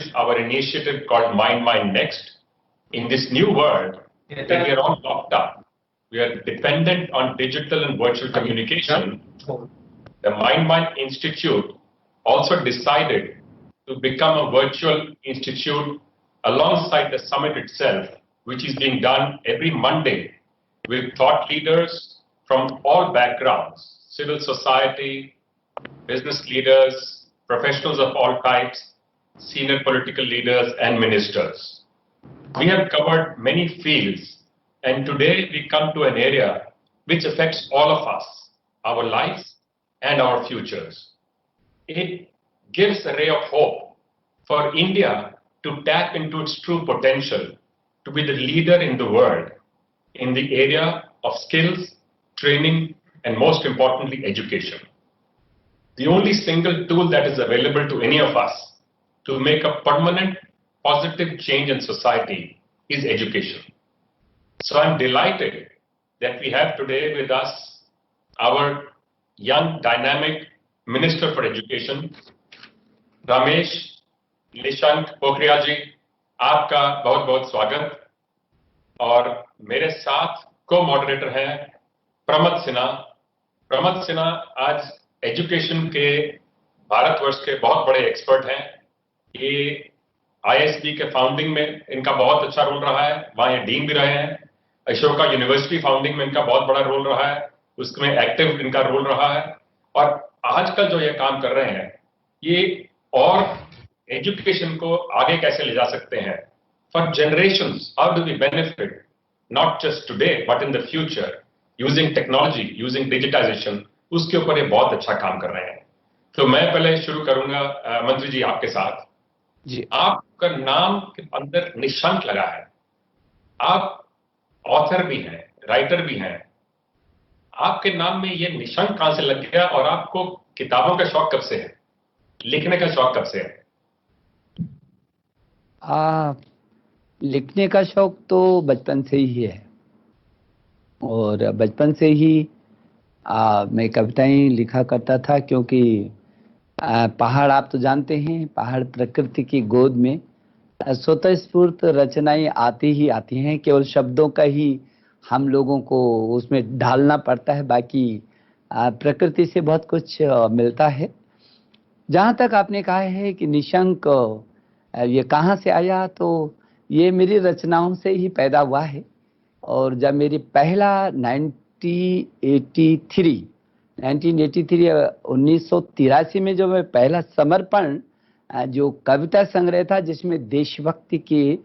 established our initiative called Mind Next. In this new world, that we are all locked up, we are dependent on digital and virtual communication. The Mind Institute also decided to become a virtual institute alongside the summit itself, which is being done every Monday with thought leaders from all backgrounds, civil society, business leaders, professionals of all types, senior political leaders, and ministers. We have covered many fields, and today we come to an area which affects all of us, our lives and our futures. It gives a ray of hope for India to tap into its true potential to be the leader in the world in the area of skills, training, and most importantly, education. The only single tool that is available to any of us to make a permanent positive change in society is education. So I'm delighted that we have today with us our young, dynamic Minister for Education, Ramesh Nishank Pokhriyal जी, आपका बहुत बहुत स्वागत। और मेरे साथ को moderator हैं प्रमथ सिन्हा। प्रमथ सिन्हा आज एजुकेशन के भारतवर्ष के बहुत बड़े एक्सपर्ट हैं। ये आईएसबी के फाउंडिंग में इनका बहुत अच्छा रोल रहा है, वहां ये डीन भी रहे हैं। अशोका यूनिवर्सिटी फाउंडिंग में इनका बहुत बड़ा रोल रहा है, उसमें एक्टिव इनका रोल रहा है। और आजकल जो ये काम कर रहे हैं, ये और एजुकेशन को आगे कैसे ले जा सकते हैं for generations, how do we benefit not just today but in the future using technology, using digitisation, उसके ऊपर ये बहुत अच्छा काम कर रहे हैं। तो मैं पहले शुरू करूंगा मंत्री जी आपके साथ जी। आपका नाम के अंदर निशंक लगा है, आप ऑथर भी हैं, राइटर भी हैं। आपके नाम में ये निशंक कहां से लग गया और आपको किताबों का शौक कब से है, लिखने का शौक कब से है? लिखने का शौक तो बचपन से ही है और बचपन से ही मैं कविताएं लिखा करता था, क्योंकि पहाड़ आप तो जानते हैं, पहाड़ प्रकृति की गोद में स्वतः स्फूर्त रचनाएं आती ही आती हैं। केवल शब्दों का ही हम लोगों को उसमें ढालना पड़ता है, बाकी प्रकृति से बहुत कुछ मिलता है। जहाँ तक आपने कहा है कि निशंक ये कहाँ से आया, तो ये मेरी रचनाओं से ही पैदा हुआ है। और जब मेरी पहला 1983 में जो मैं पहला समर्पण जो कविता संग्रह था जिसमें देशभक्ति के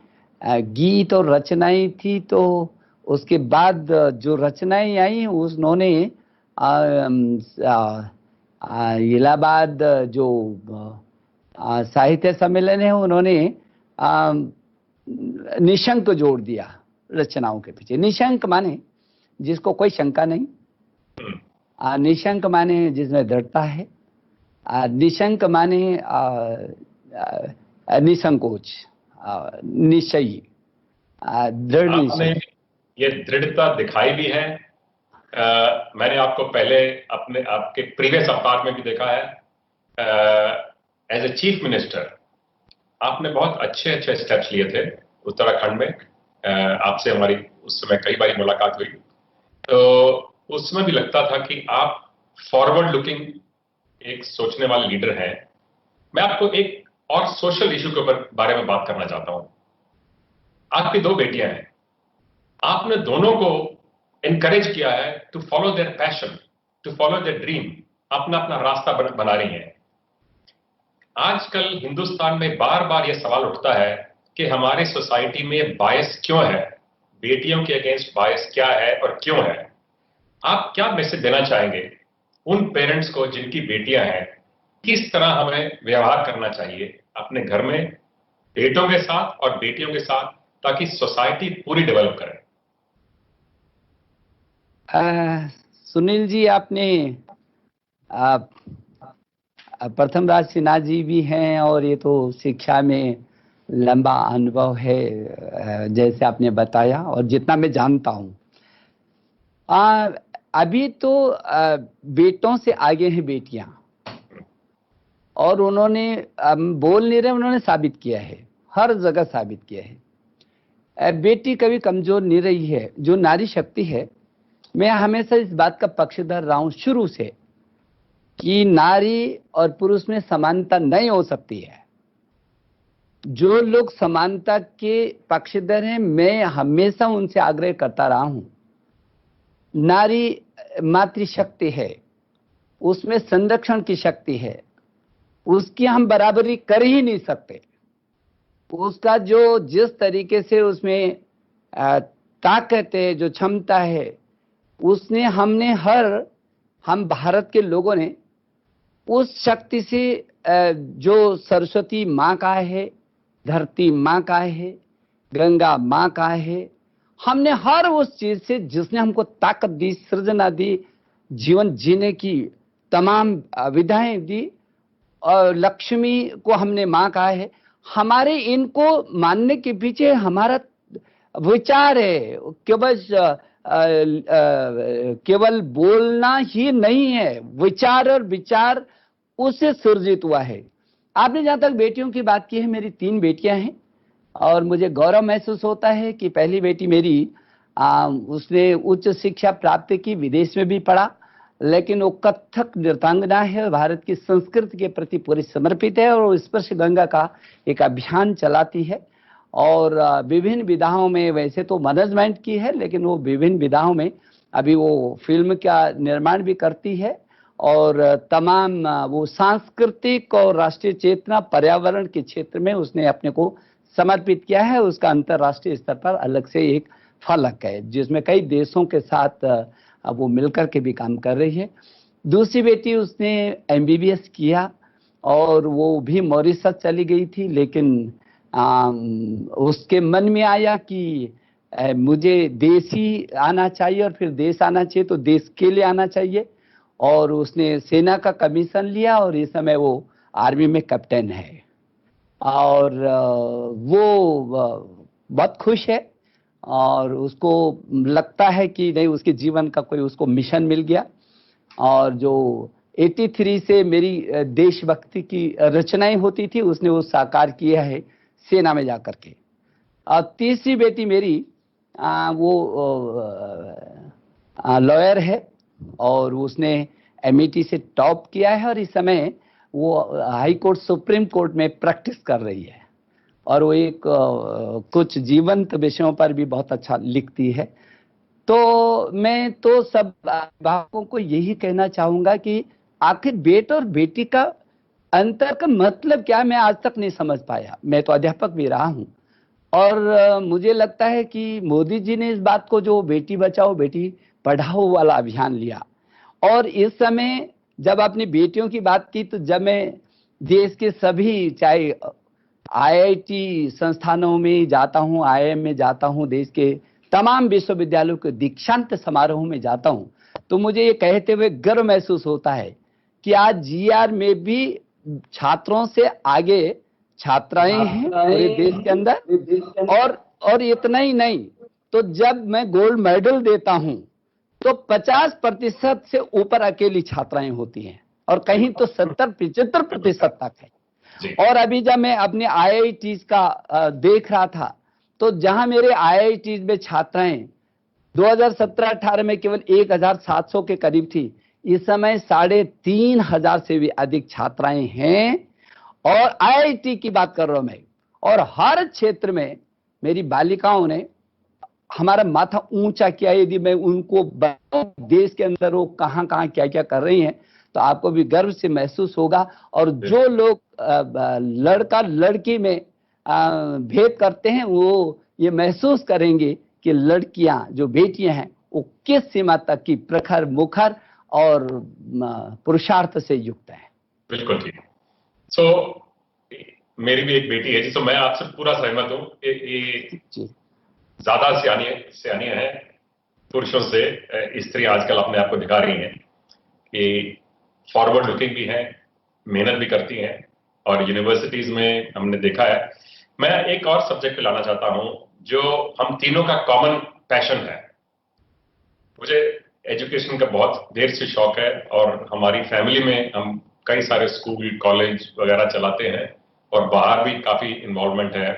गीत और रचनाएं थी, तो उसके बाद जो रचनाएं आई उन्होंने इलाहाबाद जो साहित्य सम्मेलन है उन्होंने निशंक जोड़ दिया रचनाओं के पीछे। निशंक माने जिसको कोई शंका नहीं, निशंक माने जिसमें दृढ़ता है, निशंक माने निसंकोच, निश्चयी, दृढ़ निश्चय। ये दृढ़ता दिखाई भी है। मैंने आपको पहले आपके प्रीवियस अवतार में भी देखा है। एज ए चीफ मिनिस्टर आपने बहुत अच्छे स्टेप्स लिए थे उत्तराखंड में। आपसे हमारी उस समय कई बार मुलाकात हुई, तो उसमें भी लगता था कि आप फॉरवर्ड लुकिंग एक सोचने वाले लीडर हैं। मैं आपको एक और सोशल इशू के बारे में बात करना चाहता हूं। आपकी 2 बेटियां हैं, आपने दोनों को इनकरेज किया है to follow their passion, to follow their dream, अपना अपना रास्ता बना रही हैं। आजकल हिंदुस्तान में बार बार यह सवाल उठता है कि हमारे सोसाइटी में बायस क्यों है, बेटियों के अगेंस्ट बायस क्या है और क्यों है। आप क्या मैसेज देना चाहेंगे उन पेरेंट्स को जिनकी बेटियां हैं, किस तरह हमें व्यवहार करना चाहिए अपने घर में बेटों के साथ और बेटियों के साथ, ताकि सोसाइटी पूरी डेवलप करे? सुनील जी, आपने प्रथम राज सिन्हा जी भी हैं और ये तो शिक्षा में लंबा अनुभव है जैसे आपने बताया, और जितना मैं जानता हूँ अभी तो बेटों से आगे हैं बेटियां। और उन्होंने बोल नहीं रहे, उन्होंने साबित किया है, हर जगह साबित किया है। बेटी कभी कमजोर नहीं रही है। जो नारी शक्ति है, मैं हमेशा इस बात का पक्षधर रहा हूं शुरू से कि नारी और पुरुष में समानता नहीं हो सकती है। जो लोग समानता के पक्षधर हैं, मैं हमेशा उनसे आग्रह करता रहा हूं। नारी मातृशक्ति है, उसमें संरक्षण की शक्ति है, उसकी हम बराबरी कर ही नहीं सकते। उसका जो जिस तरीके से उसमें ताकत है, जो क्षमता है, उसने हम भारत के लोगों ने उस शक्ति से जो सरस्वती माँ का है, धरती माँ का है, गंगा माँ का है, हमने हर उस चीज से जिसने हमको ताकत दी, सृजना दी, जीवन जीने की तमाम विधाएं दी, और लक्ष्मी को हमने माँ कहा है। हमारे इनको मानने के पीछे हमारा विचार है। केवल बोलना ही नहीं है, विचार और विचार उससे सृजित हुआ है। आपने जहां तक बेटियों की बात की है, मेरी 3 बेटियां हैं और मुझे गौरव महसूस होता है कि पहली बेटी मेरी उसने उच्च शिक्षा प्राप्त की, विदेश में भी पढ़ा, लेकिन वो कथक नृत्यांगना है, भारत की संस्कृति के प्रति पूरी समर्पित है और स्पर्श गंगा का एक अभियान चलाती है। और विभिन्न विधाओं में, वैसे तो मैनेजमेंट की है, लेकिन वो विभिन्न विधाओं में अभी वो फिल्म का निर्माण भी करती है और तमाम वो सांस्कृतिक और राष्ट्रीय चेतना, पर्यावरण के क्षेत्र में उसने अपने को समर्पित किया है। उसका अंतर्राष्ट्रीय स्तर पर अलग से एक फलक है जिसमें कई देशों के साथ अब वो मिलकर के भी काम कर रही है। दूसरी बेटी उसने MBBS किया और वो भी मॉरिशस चली गई थी, लेकिन उसके मन में आया कि मुझे देश ही आना चाहिए और फिर देश आना चाहिए तो देश के लिए आना चाहिए, और उसने सेना का कमीशन लिया और इस समय वो आर्मी में कैप्टन है और वो बहुत खुश है और उसको लगता है कि नहीं, उसके जीवन का कोई उसको मिशन मिल गया। और जो 83 से मेरी देशभक्ति की रचनाएं होती थी, उसने वो साकार किया है सेना में जाकर के। और तीसरी बेटी मेरी वो लॉयर है और उसने MET से टॉप किया है और इस समय वो हाई कोर्ट, सुप्रीम कोर्ट में प्रैक्टिस कर रही है और वो एक कुछ जीवंत विषयों पर भी बहुत अच्छा लिखती है। तो मैं तो सब अभिभावकों को यही कहना चाहूंगा कि आखिर बेटा और बेटी का अंतर का मतलब क्या, मैं आज तक नहीं समझ पाया। मैं तो अध्यापक भी रहा हूं और मुझे लगता है कि मोदी जी ने इस बात को, जो बेटी बचाओ बेटी पढ़ाओ वाला अभियान लिया, और इस समय जब आपने बेटियों की बात की, तो जब मैं देश के सभी, चाहे IIT संस्थानों में जाता हूं, IIM में जाता हूं, देश के तमाम विश्वविद्यालयों के दीक्षांत समारोह में जाता हूं, तो मुझे ये कहते हुए गर्व महसूस होता है कि आज GR में भी छात्रों से आगे छात्राएं हैं पूरे देश के अंदर। और इतना ही नहीं, तो जब मैं गोल्ड मेडल देता हूं तो 50% से ऊपर अकेली छात्राएं होती हैं और कहीं तो 70-75% तक है। और अभी जब मैं अपने IITs का देख रहा था, तो जहां मेरे IITs में छात्राएं 2017-18 में केवल 1700 के करीब थी, इस समय 3500 से भी अधिक छात्राएं हैं। और IIT की बात कर रहा हूं मैं, और हर क्षेत्र में मेरी बालिकाओं ने हमारा माथा ऊंचा किया। यदि मैं उनको देश के अंदर वो कहां कहां क्या क्या कर रही हैं, तो आपको भी गर्व से महसूस होगा। और जो लोग लड़का लड़की में भेद करते हैं, वो ये महसूस करेंगे कि लड़कियां, जो बेटियां हैं, वो किस सीमा तक की प्रखर, मुखर और पुरुषार्थ से युक्त है। बिल्कुल ठीक। सो मेरी भी एक बेटी है, जिससे मैं आपसे पूरा सहमत हूँ। ये ज्यादा सियानी है पुरुषों से। स्त्री आजकल अपने आप को दिखा रही हैं कि फॉरवर्ड लुकिंग भी है, मेहनत भी करती हैं, और यूनिवर्सिटीज में हमने देखा है। मैं एक और सब्जेक्ट पे लाना चाहता हूं जो हम तीनों का कॉमन पैशन है। मुझे एजुकेशन का बहुत देर से शौक है और हमारी फैमिली में हम कई सारे स्कूल कॉलेज वगैरह चलाते हैं और बाहर भी काफी इन्वॉल्वमेंट है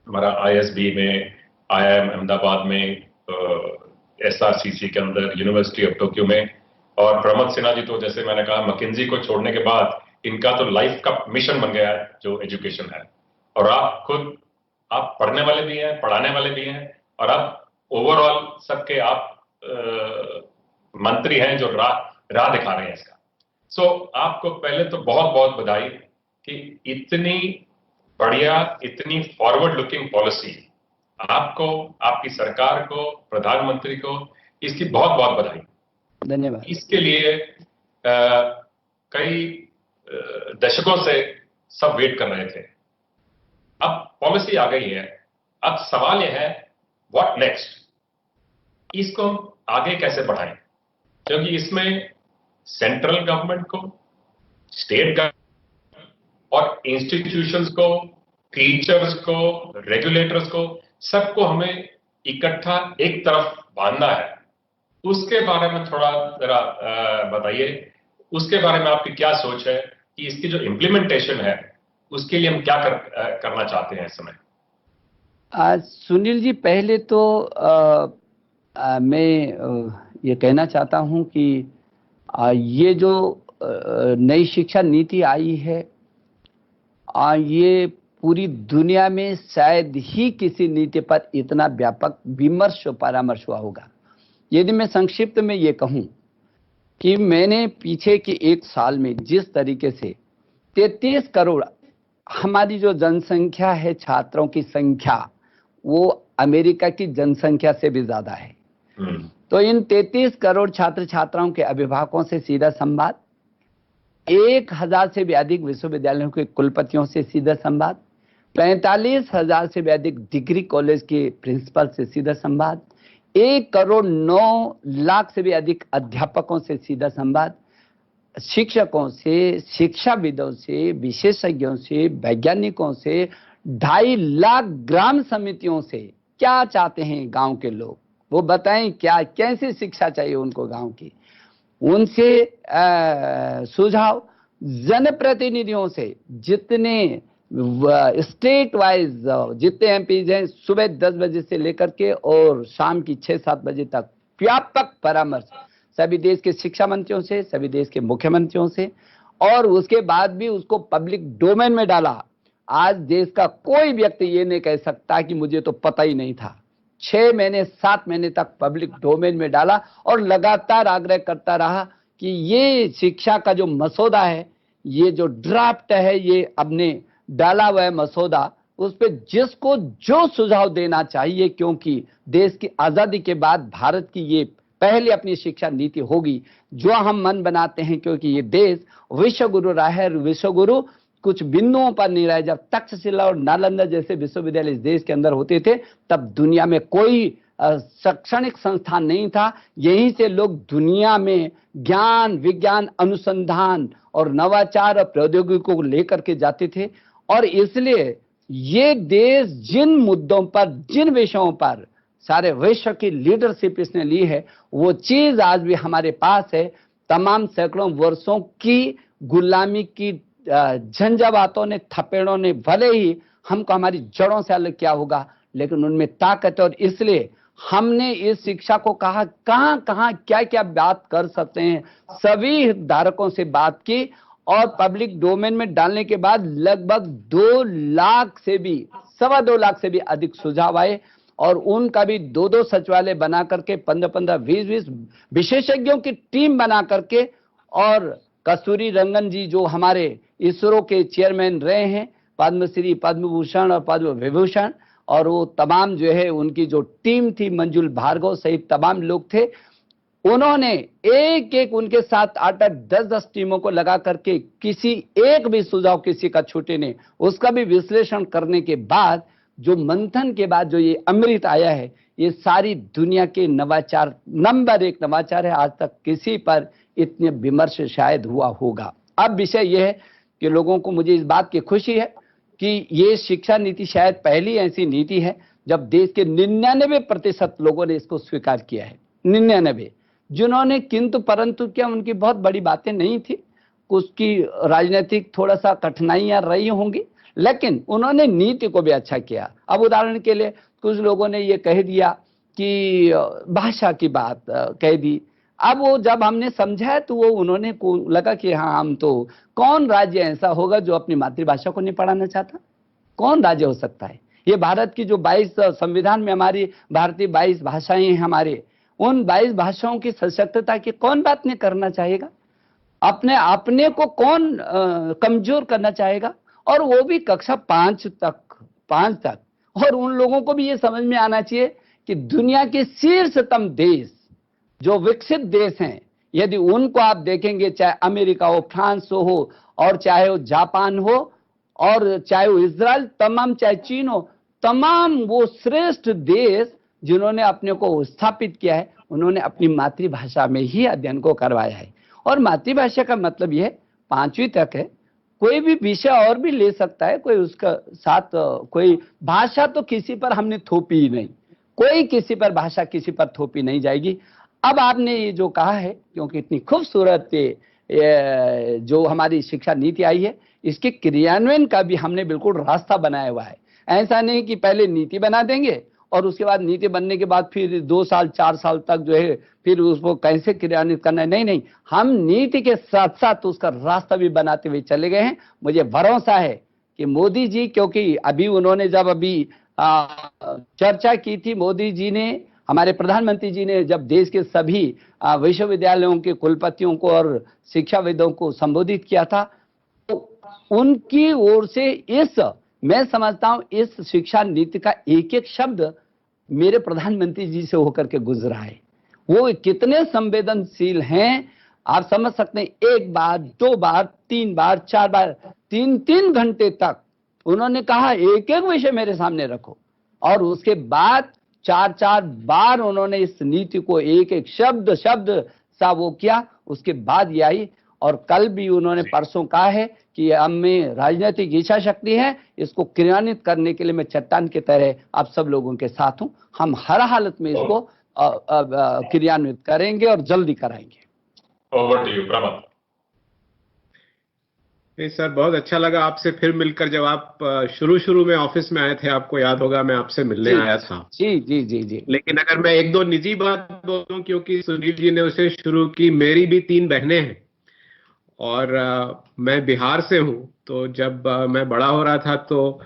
हमारा ISB में, IIM अहमदाबाद में, SRCC के अंदर, यूनिवर्सिटी ऑफ टोक्यो में। और प्रमोद सिन्हा जी तो जैसे मैंने कहा मैकेंजी को छोड़ने के बाद इनका तो लाइफ का मिशन बन गया है जो एजुकेशन है। और आप खुद आप पढ़ने वाले भी हैं, पढ़ाने वाले भी हैं, और आप ओवरऑल सबके आप मंत्री हैं जो राह दिखा रहे हैं इसका। सो आपको पहले तो बहुत बहुत बधाई कि इतनी बढ़िया, इतनी फॉरवर्ड लुकिंग पॉलिसी, आपको, आपकी सरकार को, प्रधानमंत्री को इसकी बहुत बहुत बधाई। धन्यवाद। इसके लिए कई दशकों से सब वेट कर रहे थे। अब पॉलिसी आ गई है, अब सवाल यह है व्हाट नेक्स्ट, इसको आगे कैसे बढ़ाएं, क्योंकि इसमें सेंट्रल गवर्नमेंट को, स्टेट गवर्नमेंट और इंस्टीट्यूशंस को, टीचर्स को, रेगुलेटर्स को, सबको हमें इकट्ठा एक तरफ बांधना है। उसके बारे में थोड़ा जरा बताइए, उसके बारे में आपकी क्या सोच है कि इसकी जो इम्प्लीमेंटेशन है उसके लिए हम क्या करना चाहते हैं इस समय? सुनील जी, पहले तो मैं ये कहना चाहता हूं कि ये जो नई शिक्षा नीति आई है, ये पूरी दुनिया में शायद ही किसी नीति पर इतना व्यापक विमर्श और परामर्श हुआ होगा। यदि मैं संक्षिप्त में ये कहूं कि मैंने पीछे के एक साल में जिस तरीके से 33 करोड़ हमारी जो जनसंख्या है, छात्रों की संख्या, वो अमेरिका की जनसंख्या से भी ज्यादा है। तो इन 33 करोड़ छात्र छात्राओं के अभिभावकों से सीधा संवाद, 1000 से भी अधिक विश्वविद्यालयों के कुलपतियों से सीधा संवाद, 45,000 से भी अधिक डिग्री कॉलेज के प्रिंसिपल से सीधा संवाद, 1,09,00,000 से भी अधिक अध्यापकों से सीधा संवाद, शिक्षकों से, शिक्षाविदों से, विशेषज्ञों से, वैज्ञानिकों से, 2.5 लाख ग्राम समितियों से। क्या चाहते हैं गांव के लोग, वो बताएं, क्या कैसी शिक्षा चाहिए उनको गांव की, उनसे सुझाव, जनप्रतिनिधियों से, जितने स्टेट वाइज जितने एमपीज हैं, सुबह 10 बजे से लेकर के और शाम की 6-7 बजे तक व्यापक परामर्श सभी देश के शिक्षा मंत्रियों से, सभी देश के मुख्यमंत्रियों से, और उसके बाद भी उसको पब्लिक डोमेन में डाला। आज देश का कोई व्यक्ति ये नहीं कह सकता कि मुझे तो पता ही नहीं था। 6 महीने 7 महीने तक पब्लिक डोमेन में डाला और लगातार आग्रह करता रहा कि ये शिक्षा का जो मसौदा है, ये जो ड्राफ्ट है, ये अपने डाला हुआ है मसौदा, उस पे जिसको जो सुझाव देना चाहिए, क्योंकि देश की आजादी के बाद भारत की ये पहले अपनी शिक्षा नीति होगी जो हम मन बनाते हैं, क्योंकि ये देश विश्व गुरु रहा है। विश्व गुरु कुछ बिंदुओं पर नहीं रहा। जब तक्षशिला और नालंदा जैसे विश्वविद्यालय इस देश के अंदर होते थे, तब दुनिया में कोई शैक्षणिक संस्थान नहीं था। यहीं से लोग दुनिया में ज्ञान, विज्ञान, अनुसंधान और नवाचार और प्रौद्योगिकी को लेकर के जाते थे। और इसलिए ये देश जिन मुद्दों पर, जिन विषयों पर सारे विश्व की लीडरशिप इसने ली है, वो चीज आज भी हमारे पास है। तमाम सैकड़ों वर्षों की गुलामी की झंझावातों ने, थपेड़ों ने भले ही हमको हमारी जड़ों से अलग किया होगा, लेकिन उनमें ताकत है। और इसलिए हमने इस शिक्षा को कहा कहां कहां क्या क्या बात कर सकते हैं, सभी हितधारकों से बात की, और पब्लिक डोमेन में डालने के बाद लगभग 2 लाख से भी, 2.25 लाख से भी अधिक सुझाव आए। और उनका भी 2-2 सचिवालय बना करके, 15-15, 20-20 विशेषज्ञों की टीम बना करके, और कस्तूरी रंगन जी जो हमारे इसरो के चेयरमैन रहे हैं, पद्मश्री, पद्म भूषण और पद्म विभूषण, और वो तमाम जो है उनकी जो टीम थी, मंजुल भार्गव सहित तमाम लोग थे, उन्होंने एक एक उनके साथ 8-8, 10-10 टीमों को लगा करके किसी एक भी सुझाव किसी का छूटे नहीं, उसका भी विश्लेषण करने के बाद जो मंथन के बाद जो ये अमृत आया है, ये सारी दुनिया के नवाचार, नंबर 1 नवाचार है। आज तक किसी पर इतने विमर्श शायद हुआ होगा। अब विषय यह है कि लोगों को, मुझे इस बात की खुशी है कि ये शिक्षा नीति शायद पहली ऐसी नीति है जब देश के 99% लोगों ने इसको स्वीकार किया है। 99 जिन्होंने किंतु परंतु क्या, उनकी बहुत बड़ी बातें नहीं थी, उसकी राजनीतिक थोड़ा सा कठिनाइयां रही होंगी, लेकिन उन्होंने नीति को भी अच्छा किया। अब उदाहरण के लिए कुछ लोगों ने ये कह दिया कि भाषा की बात कह दी। अब वो जब हमने समझा तो वो उन्होंने को लगा कि हाँ, हम तो, कौन राज्य ऐसा होगा जो अपनी मातृभाषा को नहीं पढ़ाना चाहता? कौन राज्य हो सकता है? ये भारत की जो 22 संविधान में हमारी भारतीय 22 भाषाएं हैं हमारे, उन 22 भाषाओं की सशक्तता की कौन बात नहीं करना चाहेगा? अपने को कौन कमजोर करना चाहेगा? और वो भी कक्षा 5 तक। और उन लोगों को भी ये समझ में आना चाहिए कि दुनिया के शीर्षतम देश, जो विकसित देश हैं, यदि उनको आप देखेंगे, चाहे अमेरिका हो, फ्रांस हो, और चाहे वो जापान हो, और चाहे वो इजराइल, तमाम, चाहे चीन हो, तमाम वो श्रेष्ठ देश जिन्होंने अपने को स्थापित किया है, उन्होंने अपनी मातृभाषा में ही अध्ययन को करवाया है। और मातृभाषा का मतलब यह 5वीं तक है। कोई भी विषय और भी ले सकता है, कोई उसका साथ, कोई भाषा तो किसी पर हमने थोपी ही नहीं, कोई किसी पर भाषा किसी पर थोपी नहीं जाएगी। अब आपने ये जो कहा है, क्योंकि इतनी खूबसूरत जो हमारी शिक्षा नीति आई है, इसके क्रियान्वयन का भी हमने बिल्कुल रास्ता बनाया हुआ है। ऐसा नहीं कि पहले नीति बना देंगे और उसके बाद नीति बनने के बाद फिर 2 साल 4 साल तक जो है फिर उसको कैसे क्रियान्वित करना है। नहीं, हम नीति के साथ साथ उसका रास्ता भी बनाते हुए चले गए हैं। मुझे भरोसा है कि मोदी जी, क्योंकि अभी उन्होंने जब चर्चा की थी, मोदी जी ने, हमारे प्रधानमंत्री जी ने जब देश के सभी विश्वविद्यालयों के कुलपतियों को और शिक्षाविदों को संबोधित किया था, तो उनकी ओर से मैं समझता हूं इस शिक्षा नीति का एक एक शब्द मेरे प्रधानमंत्री जी से होकर के गुजरा है। वो कितने संवेदनशील हैं, आप समझ सकते हैं। 1 बार, 2 बार, 3 बार, 4 बार, 3 घंटे तक उन्होंने कहा एक एक विषय मेरे सामने रखो, और उसके बाद 4 बार उन्होंने इस नीति को एक एक शब्द सा वो किया। उसके बाद ये आई, और कल भी उन्होंने, परसों कहा है कि हम में राजनीतिक इच्छा शक्ति है, इसको क्रियान्वित करने के लिए मैं चट्टान की तरह आप सब लोगों के साथ हूं। हम हर हालत में इसको क्रियान्वित करेंगे और जल्दी कराएंगे। Over to you Pramod. नहीं सर, बहुत अच्छा लगा आपसे फिर मिलकर। जब आप शुरू में ऑफिस में आए थे, आपको याद होगा, मैं आपसे मिलने आया था। जी। लेकिन अगर मैं 1-2 निजी बात बोलूं, क्योंकि सुनील जी ने उसे शुरू की, मेरी भी 3 बहनें हैं और मैं बिहार से हूं। तो जब मैं बड़ा हो रहा था तो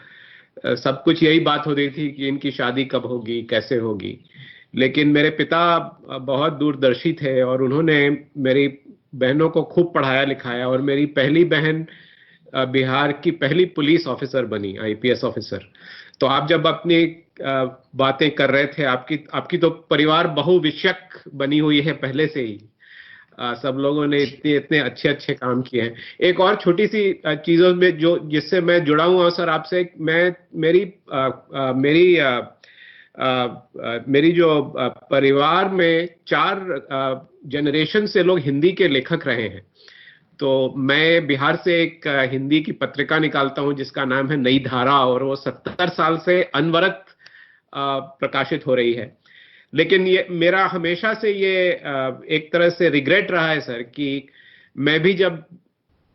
सब कुछ यही बात हो रही थी कि इनकी शादी कब होगी, कैसे होगी। लेकिन मेरे पिता बहुत दूरदर्शी थे और उन्होंने मेरी बहनों को खूब पढ़ाया लिखाया, और मेरी पहली बहन बिहार की पहली पुलिस ऑफिसर बनी, IPS ऑफिसर। तो आप जब अपनी बातें कर रहे थे, आपकी तो परिवार बहुविषयक बनी हुई है पहले से ही। सब लोगों ने इतने अच्छे काम किए हैं। एक और छोटी सी चीजों में जिससे मैं जुड़ा हुआ सर आपसे, मेरी जो परिवार में 4 जनरेशन से लोग हिंदी के लेखक रहे हैं। तो मैं बिहार से एक हिंदी की पत्रिका निकालता हूं जिसका नाम है नई धारा, और वो 70 साल से अनवरत प्रकाशित हो रही है। लेकिन ये मेरा हमेशा से ये एक तरह से रिग्रेट रहा है सर, कि मैं भी जब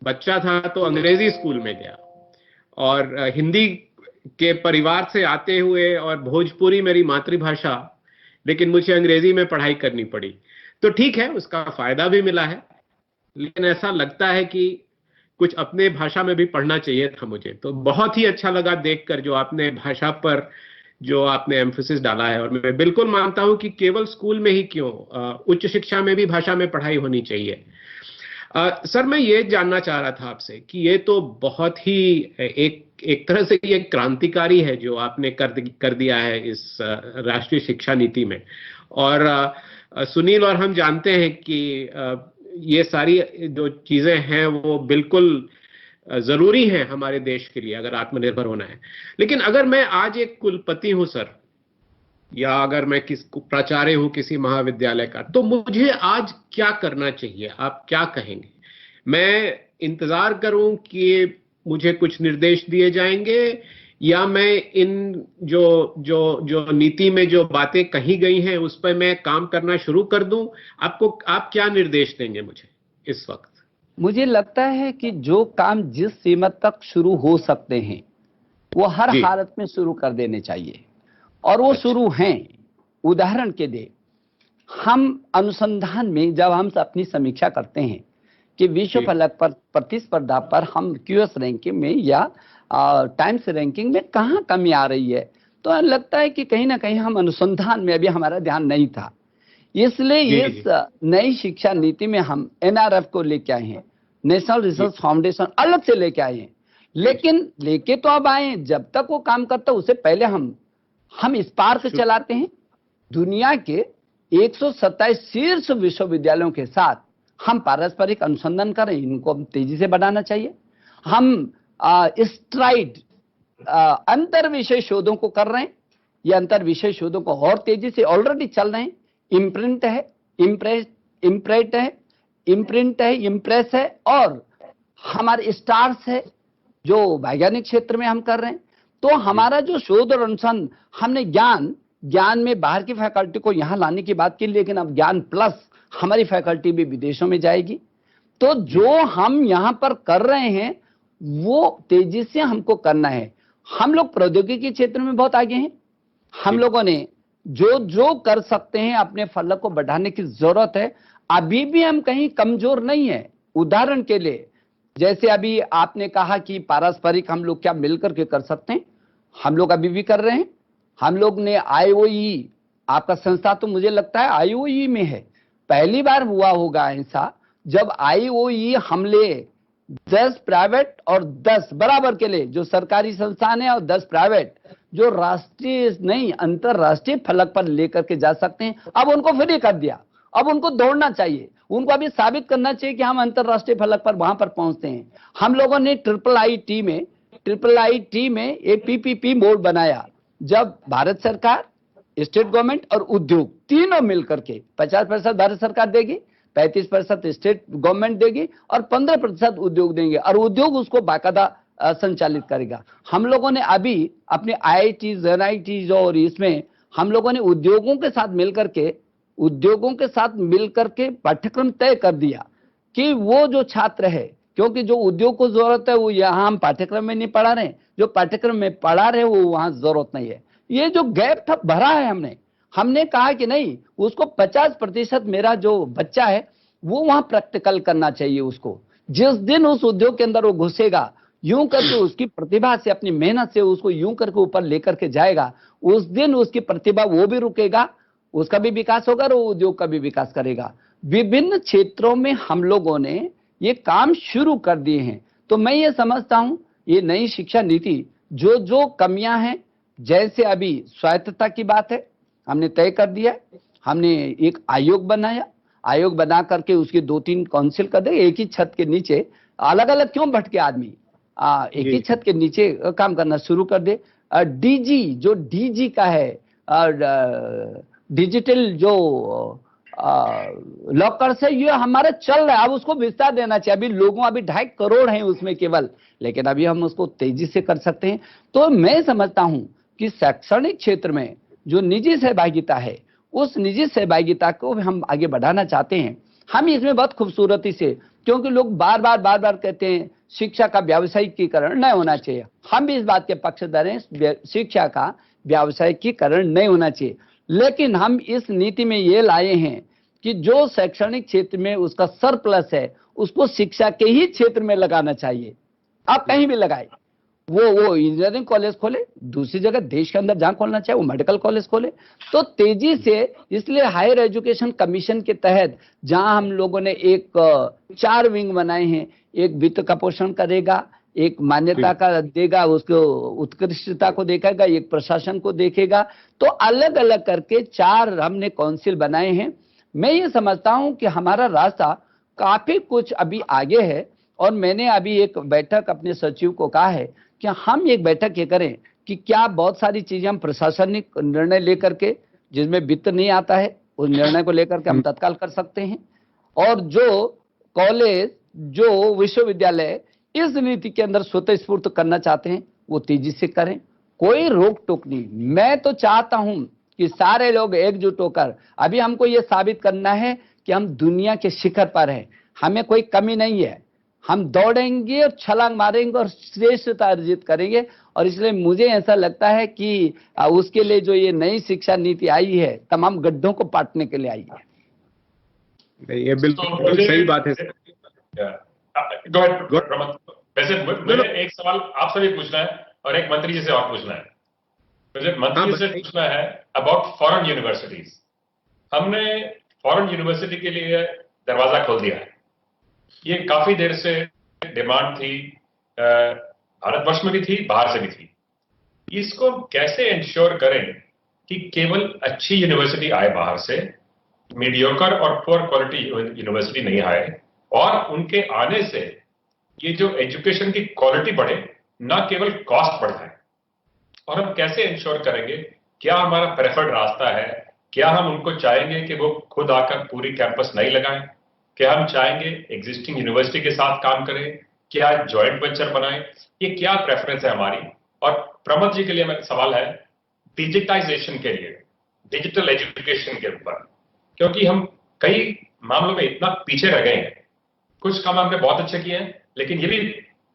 बच्चा था तो अंग्रेजी स्कूल में गया, और हिंदी के परिवार से आते हुए, और भोजपुरी मेरी मातृभाषा, लेकिन मुझे अंग्रेजी में पढ़ाई करनी पड़ी। तो ठीक है, उसका फायदा भी मिला है, लेकिन ऐसा लगता है कि कुछ अपने भाषा में भी पढ़ना चाहिए था मुझे। तो बहुत ही अच्छा लगा देखकर जो आपने भाषा पर जो आपने एम्फेसिस डाला है, और मैं बिल्कुल मानता हूं कि केवल स्कूल में ही क्यों, उच्च शिक्षा में भी भाषा में पढ़ाई होनी चाहिए। सर, मैं ये जानना चाह रहा था आपसे कि ये तो बहुत ही एक तरह से ये क्रांतिकारी है जो आपने कर दिया है इस राष्ट्रीय शिक्षा नीति में। और सुनील और हम जानते हैं कि ये सारी जो चीजें हैं वो बिल्कुल जरूरी है हमारे देश के लिए, अगर आत्मनिर्भर होना है। लेकिन अगर मैं आज एक कुलपति हूं सर, या अगर मैं प्राचार्य हूं किसी महाविद्यालय का, तो मुझे आज क्या करना चाहिए? आप क्या कहेंगे? मैं इंतजार करूं कि मुझे कुछ निर्देश दिए जाएंगे, या मैं इन जो नीति में जो बातें कही गई हैं उस पर मैं काम करना शुरू कर दूं? आप क्या निर्देश देंगे मुझे इस वक्त? मुझे लगता है कि जो काम जिस सीमा तक शुरू हो सकते हैं वो हर हालत में शुरू कर देने चाहिए, और वो शुरू हैं। उदाहरण के लिए हम अनुसंधान में जब हम अपनी समीक्षा करते हैं कि विश्व फलक पर प्रतिस्पर्धा पर हम क्यूएस रैंकिंग में या टाइम्स रैंकिंग में कहाँ कमी आ रही है, तो लगता है कि कहीं ना कहीं हम अनुसंधान में अभी हमारा ध्यान नहीं था। इसलिए इस नई शिक्षा नीति में हम एनआरएफ को लेके आए हैं, नेशनल रिसर्च फाउंडेशन अलग से लेके आए हैं। लेकिन लेके तो अब आए, जब तक वो काम करता उससे पहले हम स्पार्क चलाते हैं। दुनिया के 127 शीर्ष विश्वविद्यालयों के साथ हम पारस्परिक अनुसंधान कर रहे हैं, इनको तेजी से बढ़ाना चाहिए। हम स्ट्राइड अंतर विषय शोधों को कर रहे हैं, ये अंतर विषय शोधों को और तेजी से ऑलरेडी चल रहे हैं। इम्प्रिंट है, इम्प्रेट है, इम्प्रिंट है, इम्प्रेस है, और हमारे स्टार्स है जो वैज्ञानिक क्षेत्र में हम कर रहे हैं। तो हमारा जो शोध और अनुसंधान, हमने ज्ञान में बाहर की फैकल्टी को यहां लाने की बात की, लेकिन अब ज्ञान प्लस हमारी फैकल्टी भी विदेशों में जाएगी। तो जो हम यहां पर कर रहे हैं वो तेजी से हमको करना है। हम लोग प्रौद्योगिकी क्षेत्र में बहुत आगे हैं। हम लोगों ने जो कर सकते हैं अपने फलक को बढ़ाने की जरूरत है। अभी भी हम कहीं कमजोर नहीं है। उदाहरण के लिए जैसे अभी आपने कहा कि पारस्परिक हम लोग क्या मिलकर के कर सकते हैं, हम लोग अभी भी कर रहे हैं। हम लोग ने IOE, आपका संस्था तो मुझे लगता है IOE में है, पहली बार हुआ होगा ऐसा जब IOE हमले 10 प्राइवेट और 10 बराबर के लिए, जो सरकारी संस्थान है और 10 प्राइवेट जो राष्ट्रीय नहीं अंतरराष्ट्रीय फलक पर लेकर के जा सकते हैं, अब उनको फ्री कर दिया। अब उनको दौड़ना चाहिए, उनको अभी साबित करना चाहिए कि हम अंतरराष्ट्रीय फलक पर वहां पर पहुंचते हैं। हम लोगों ने IIIT में एक PPP मोड बनाया, जब भारत सरकार, स्टेट गवर्नमेंट और उद्योग तीनों मिलकर के 50% भारत सरकार देगी, 35% स्टेट गवर्नमेंट देगी और 15% उद्योग देंगे, और उद्योग उसको बाकायदा संचालित करेगा। हम लोगों ने अभी अपने IITs, NITs और इसमें हम लोगों ने उद्योगों के साथ मिलकर के पाठ्यक्रम तय कर दिया कि वो जो छात्र है, क्योंकि जो उद्योग को जरूरत है वो यहाँ हम पाठ्यक्रम में नहीं पढ़ा रहे, जो पाठ्यक्रम में पढ़ा रहे वो वहां जरूरत नहीं है। ये जो गैप था भरा है हमने कहा कि नहीं, उसको 50% मेरा जो बच्चा है वो वहां प्रैक्टिकल करना चाहिए। उसको जिस दिन उस उद्योग के अंदर वो घुसेगा, यूं करके उसकी प्रतिभा से, अपनी मेहनत से उसको यूं करके ऊपर लेकर के जाएगा, उस दिन उसकी प्रतिभा वो भी रुकेगा, उसका भी विकास होगा और वो उद्योग का भी विकास करेगा। विभिन्न क्षेत्रों में हम लोगों ने ये काम शुरू कर दिए हैं। तो मैं ये समझता हूं ये नई शिक्षा नीति जो कमियां हैं, जैसे अभी स्वायत्तता की बात है, हमने तय कर दिया। हमने एक आयोग बना करके उसके 2-3 काउंसिल कर दे। एक ही छत के नीचे अलग अलग क्यों भटके आदमी, एक ही छत के नीचे काम करना शुरू कर दे। DG का है, डिजिटल जो लॉकर्स है, ये हमारा चल रहा है, अब उसको विस्तार देना चाहिए। अभी 2.5 करोड़ हैं उसमें केवल, लेकिन अभी हम उसको तेजी से कर सकते हैं। तो मैं समझता हूं कि शैक्षणिक क्षेत्र में जो निजी सहभागिता है, उस निजी सहभागिता को हम आगे बढ़ाना चाहते हैं। हम इसमें बहुत खूबसूरती से, क्योंकि लोग बार बार कहते हैं शिक्षा का व्यावसायिकीकरण नहीं होना चाहिए, हम भी इस बात के पक्षधर हैं, शिक्षा का व्यावसायिकीकरण नहीं होना चाहिए। लेकिन हम इस नीति में ये लाए हैं कि जो शैक्षणिक क्षेत्र में उसका सरप्लस है उसको शिक्षा के ही क्षेत्र में लगाना चाहिए। आप कहीं भी लगाए, वो इंजीनियरिंग कॉलेज खोले, दूसरी जगह देश के अंदर जहां खोलना चाहे वो मेडिकल कॉलेज खोले। तो तेजी से, इसलिए हायर एजुकेशन कमीशन के तहत जहां हम लोगों ने 4 विंग बनाए हैं, एक वित्त का पोषण करेगा, एक मान्यता का देगा, उसको उत्कृष्टता को देखेगा, एक प्रशासन को देखेगा। तो अलग अलग करके 4 हमने काउंसिल बनाए हैं। मैं ये समझता हूं कि हमारा रास्ता काफी कुछ अभी आगे है, और मैंने अभी एक बैठक अपने सचिव को कहा है कि हम एक बैठक ये करें कि क्या बहुत सारी चीजें हम प्रशासनिक निर्णय लेकर के, जिसमें वित्त नहीं आता है, उस निर्णय को लेकर के हम तत्काल कर सकते हैं, और जो कॉलेज, जो विश्वविद्यालय इस नीति के अंदर स्वतः स्फूर्त करना चाहते हैं वो तेजी से करें, कोई रोक टोक नहीं। मैं तो चाहता हूं कि सारे लोग एकजुट होकर, अभी हमको ये साबित करना है कि हम दुनिया के शिखर पर हैं, हमें कोई कमी नहीं है। हम दौड़ेंगे और छलांग मारेंगे और श्रेष्ठता अर्जित करेंगे। और इसलिए मुझे ऐसा लगता है कि उसके लिए जो ये नई शिक्षा नीति आई है, तमाम गड्ढों को पाटने के लिए आई है। ये बिल्कुल सही बात है। वैसे मुझे एक सवाल आपसे भी पूछना है और एक मंत्री जी से और पूछना है। मुझे मंत्री जी से पूछना है अबाउट फॉरेन यूनिवर्सिटीज। हमने फॉरेन यूनिवर्सिटी के लिए दरवाजा खोल दिया है। ये काफी देर से डिमांड थी, भारतवर्ष में भी थी, बाहर से भी थी। इसको कैसे इंश्योर करें कि केवल अच्छी यूनिवर्सिटी आए बाहर से, मीडियोकर और पुअर क्वालिटी यूनिवर्सिटी नहीं आए, और उनके आने से ये जो एजुकेशन की क्वालिटी बढ़े, ना केवल कॉस्ट बढ़ जाए। और हम कैसे इंश्योर करेंगे, क्या हमारा प्रेफर्ड रास्ता है, क्या हम उनको चाहेंगे कि वो खुद आकर पूरी कैंपस नहीं लगाएं, क्या हम चाहेंगे एग्जिस्टिंग यूनिवर्सिटी के साथ काम करें, क्या जॉइंट वेंचर बनाएं, ये क्या प्रेफरेंस है हमारी। और प्रमोद जी के लिए मेरा सवाल है डिजिटाइजेशन के लिए, डिजिटल एजुकेशन के ऊपर, क्योंकि हम कई मामलों में इतना पीछे रह गए हैं। कुछ काम हमने बहुत अच्छे किए हैं, लेकिन ये भी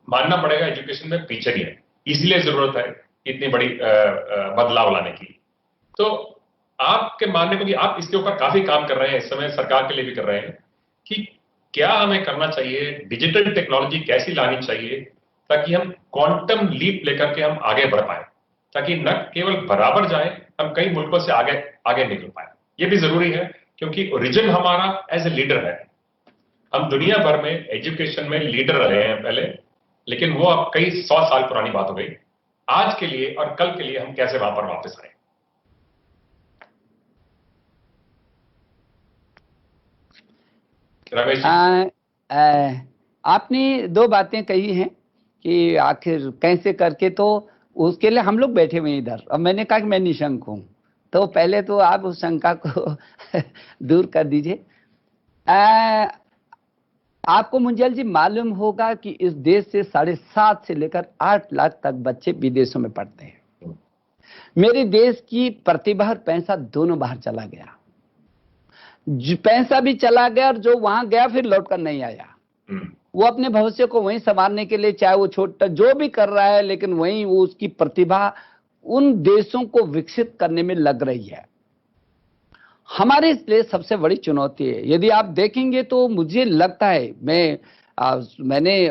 मानना पड़ेगा एजुकेशन में पीछे भी है। इसलिए जरूरत है इतनी बड़ी बदलाव लाने की। तो आपके मानने को कि आप इसके ऊपर काफी काम कर रहे हैं, इस समय सरकार के लिए भी कर रहे हैं, कि क्या हमें करना चाहिए, डिजिटल टेक्नोलॉजी कैसी लानी चाहिए ताकि हम क्वांटम लीप लेकर के हम आगे बढ़ पाए, ताकि न केवल बराबर जाए, हम कई मुल्कों से आगे आगे निकल पाए। ये भी जरूरी है क्योंकि ओरिजिन हमारा एज ए लीडर है। हम दुनिया भर में एजुकेशन में लीडर रहे हैं पहले, लेकिन वो अब कई 100 साल पुरानी बात हो गई। आज के लिए और कल के लिए हम कैसे वहां पर वापस आए? रमेश, आपने दो बातें कही हैं कि आखिर कैसे करके, तो उसके लिए हम लोग बैठे हुए हैं इधर। और मैंने कहा कि मैं निशंक हूं, तो पहले तो आप उस शंका को दूर कर दीजिए। आपको मुंजल जी मालूम होगा कि इस देश से 7.5 से लेकर 8 लाख तक बच्चे विदेशों में पढ़ते हैं। मेरे देश की प्रतिभा और पैसा दोनों बाहर चला गया। पैसा भी चला गया और जो वहां गया फिर लौटकर नहीं आया। वो अपने भविष्य को वहीं संवारने के लिए, चाहे वो छोटा जो भी कर रहा है, लेकिन वहीं वो उसकी प्रतिभा उन देशों को विकसित करने में लग रही है। हमारे इसलिए सबसे बड़ी चुनौती है। यदि आप देखेंगे तो मुझे लगता है, मैंने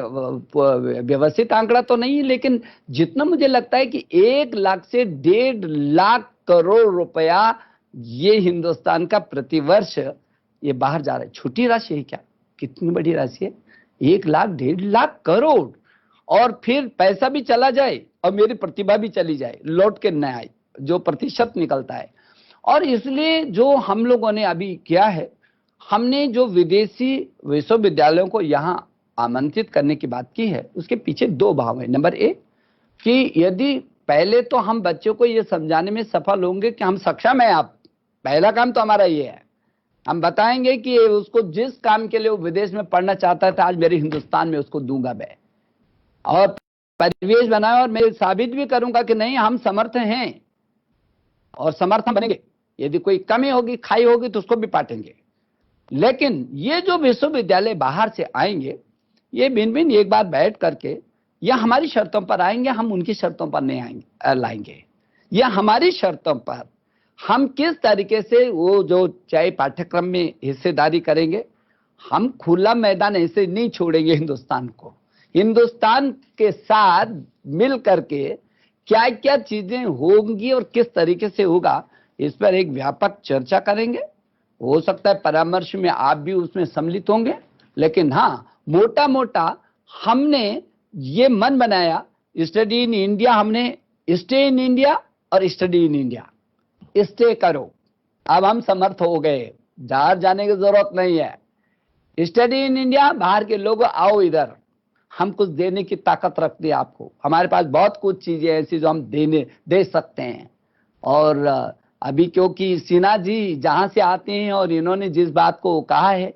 व्यवस्थित आंकड़ा तो नहीं, लेकिन जितना मुझे लगता है कि 1 लाख से 1.5 लाख करोड़ रुपया ये हिंदुस्तान का प्रतिवर्ष ये बाहर जा रहा है। छोटी राशि है क्या? कितनी बड़ी राशि है, 1 लाख 1.5 लाख करोड़। और फिर पैसा भी चला जाए और मेरी प्रतिभा भी चली जाए, लौट के न आए, जो प्रतिशत निकलता है। और इसलिए जो हम लोगों ने अभी किया है, हमने जो विदेशी विश्वविद्यालयों को यहाँ आमंत्रित करने की बात की है, उसके पीछे 2 भाव है। नंबर 1 कि यदि पहले तो हम बच्चों को ये समझाने में सफल होंगे कि हम सक्षम हैं, आप पहला काम तो हमारा ये है, हम बताएंगे कि उसको जिस काम के लिए वो विदेश में पढ़ना चाहता था, आज मेरे हिंदुस्तान में उसको दूंगा मैं, और परिवेश बनाया। और मैं साबित भी करूंगा कि नहीं, हम समर्थ हैं और समर्थन बनेंगे। यदि कोई कमी होगी, खाई होगी, तो उसको भी पाटेंगे। लेकिन ये जो विश्वविद्यालय बाहर से आएंगे, ये भिन्न भिन्न एक बार बैठ करके या हमारी शर्तों पर आएंगे, हम उनकी शर्तों पर नहीं आएंगे लाएंगे, या हमारी शर्तों पर हम किस तरीके से वो जो चाहे पाठ्यक्रम में हिस्सेदारी करेंगे। हम खुला मैदान ऐसे नहीं छोड़ेंगे हिंदुस्तान को। हिंदुस्तान के साथ मिल करके क्या क्या चीजें होंगी और किस तरीके से होगा, इस पर एक व्यापक चर्चा करेंगे। हो सकता है परामर्श में आप भी उसमें सम्मिलित होंगे, लेकिन हाँ, मोटा मोटा हमने ये मन बनाया, स्टडी इन इंडिया, हमने स्टे इन इंडिया और स्टडी इन इंडिया, स्टे करो। अब हम समर्थ हो गए, बाहर जाने की जरूरत नहीं है। स्टडी इन इंडिया, बाहर के लोग आओ इधर, हम कुछ देने की ताकत रखते हैं आपको। हमारे पास बहुत कुछ चीजें ऐसी जो हम दे सकते हैं। और अभी क्योंकि सिन्हा जी जहां से आते हैं और इन्होंने जिस बात को कहा है,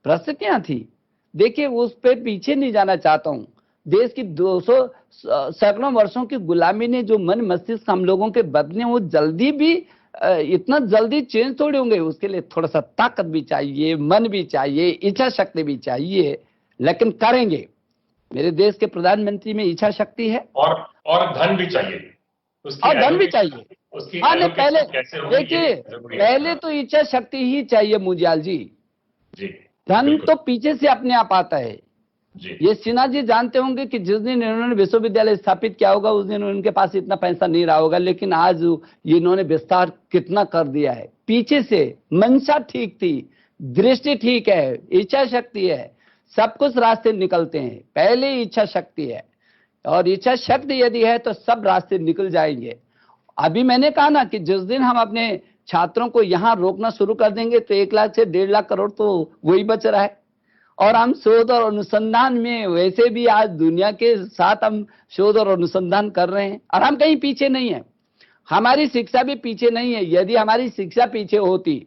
परिस्थितियां थी, देखिए उस पर पीछे नहीं जाना चाहता हूं। देश की 200 सैकड़ों वर्षों की गुलामी ने जो मन मस्तिष्क हम लोगों के बदले, वो जल्दी भी इतना जल्दी चेंज थोड़े होंगे। उसके लिए थोड़ा सा ताकत भी चाहिए, मन भी चाहिए, इच्छा शक्ति भी चाहिए, लेकिन करेंगे। मेरे देश के प्रधानमंत्री में इच्छा शक्ति है और धन भी चाहिए, उसकी और धन भी चाहिए। उसकी हाँ नहीं, पहले कैसे होगी, देखिए, पहले तो इच्छा शक्ति ही चाहिए मुंजियाल जी। जी, धन तो पीछे से अपने आप आता है जी। ये सिन्हा जी जानते होंगे कि जिस दिन इन्होंने विश्वविद्यालय स्थापित किया होगा उस दिन उनके पास इतना पैसा नहीं रहा होगा, लेकिन आज इन्होंने विस्तार कितना कर दिया है। पीछे से मंशा ठीक थी, दृष्टि ठीक है, इच्छा शक्ति है, सब कुछ रास्ते निकलते हैं। पहले इच्छा शक्ति है, और इच्छा शक्ति यदि है तो सब रास्ते निकल जाएंगे। अभी मैंने कहा ना कि जिस दिन हम अपने छात्रों को यहाँ रोकना शुरू कर देंगे तो 1 लाख से 1.5 लाख करोड़ तो वही बच रहा है। और हम शोध और अनुसंधान में वैसे भी आज दुनिया के साथ हम शोध और अनुसंधान कर रहे हैं, और हम कहीं पीछे नहीं है। हमारी शिक्षा भी पीछे नहीं है। यदि हमारी शिक्षा पीछे होती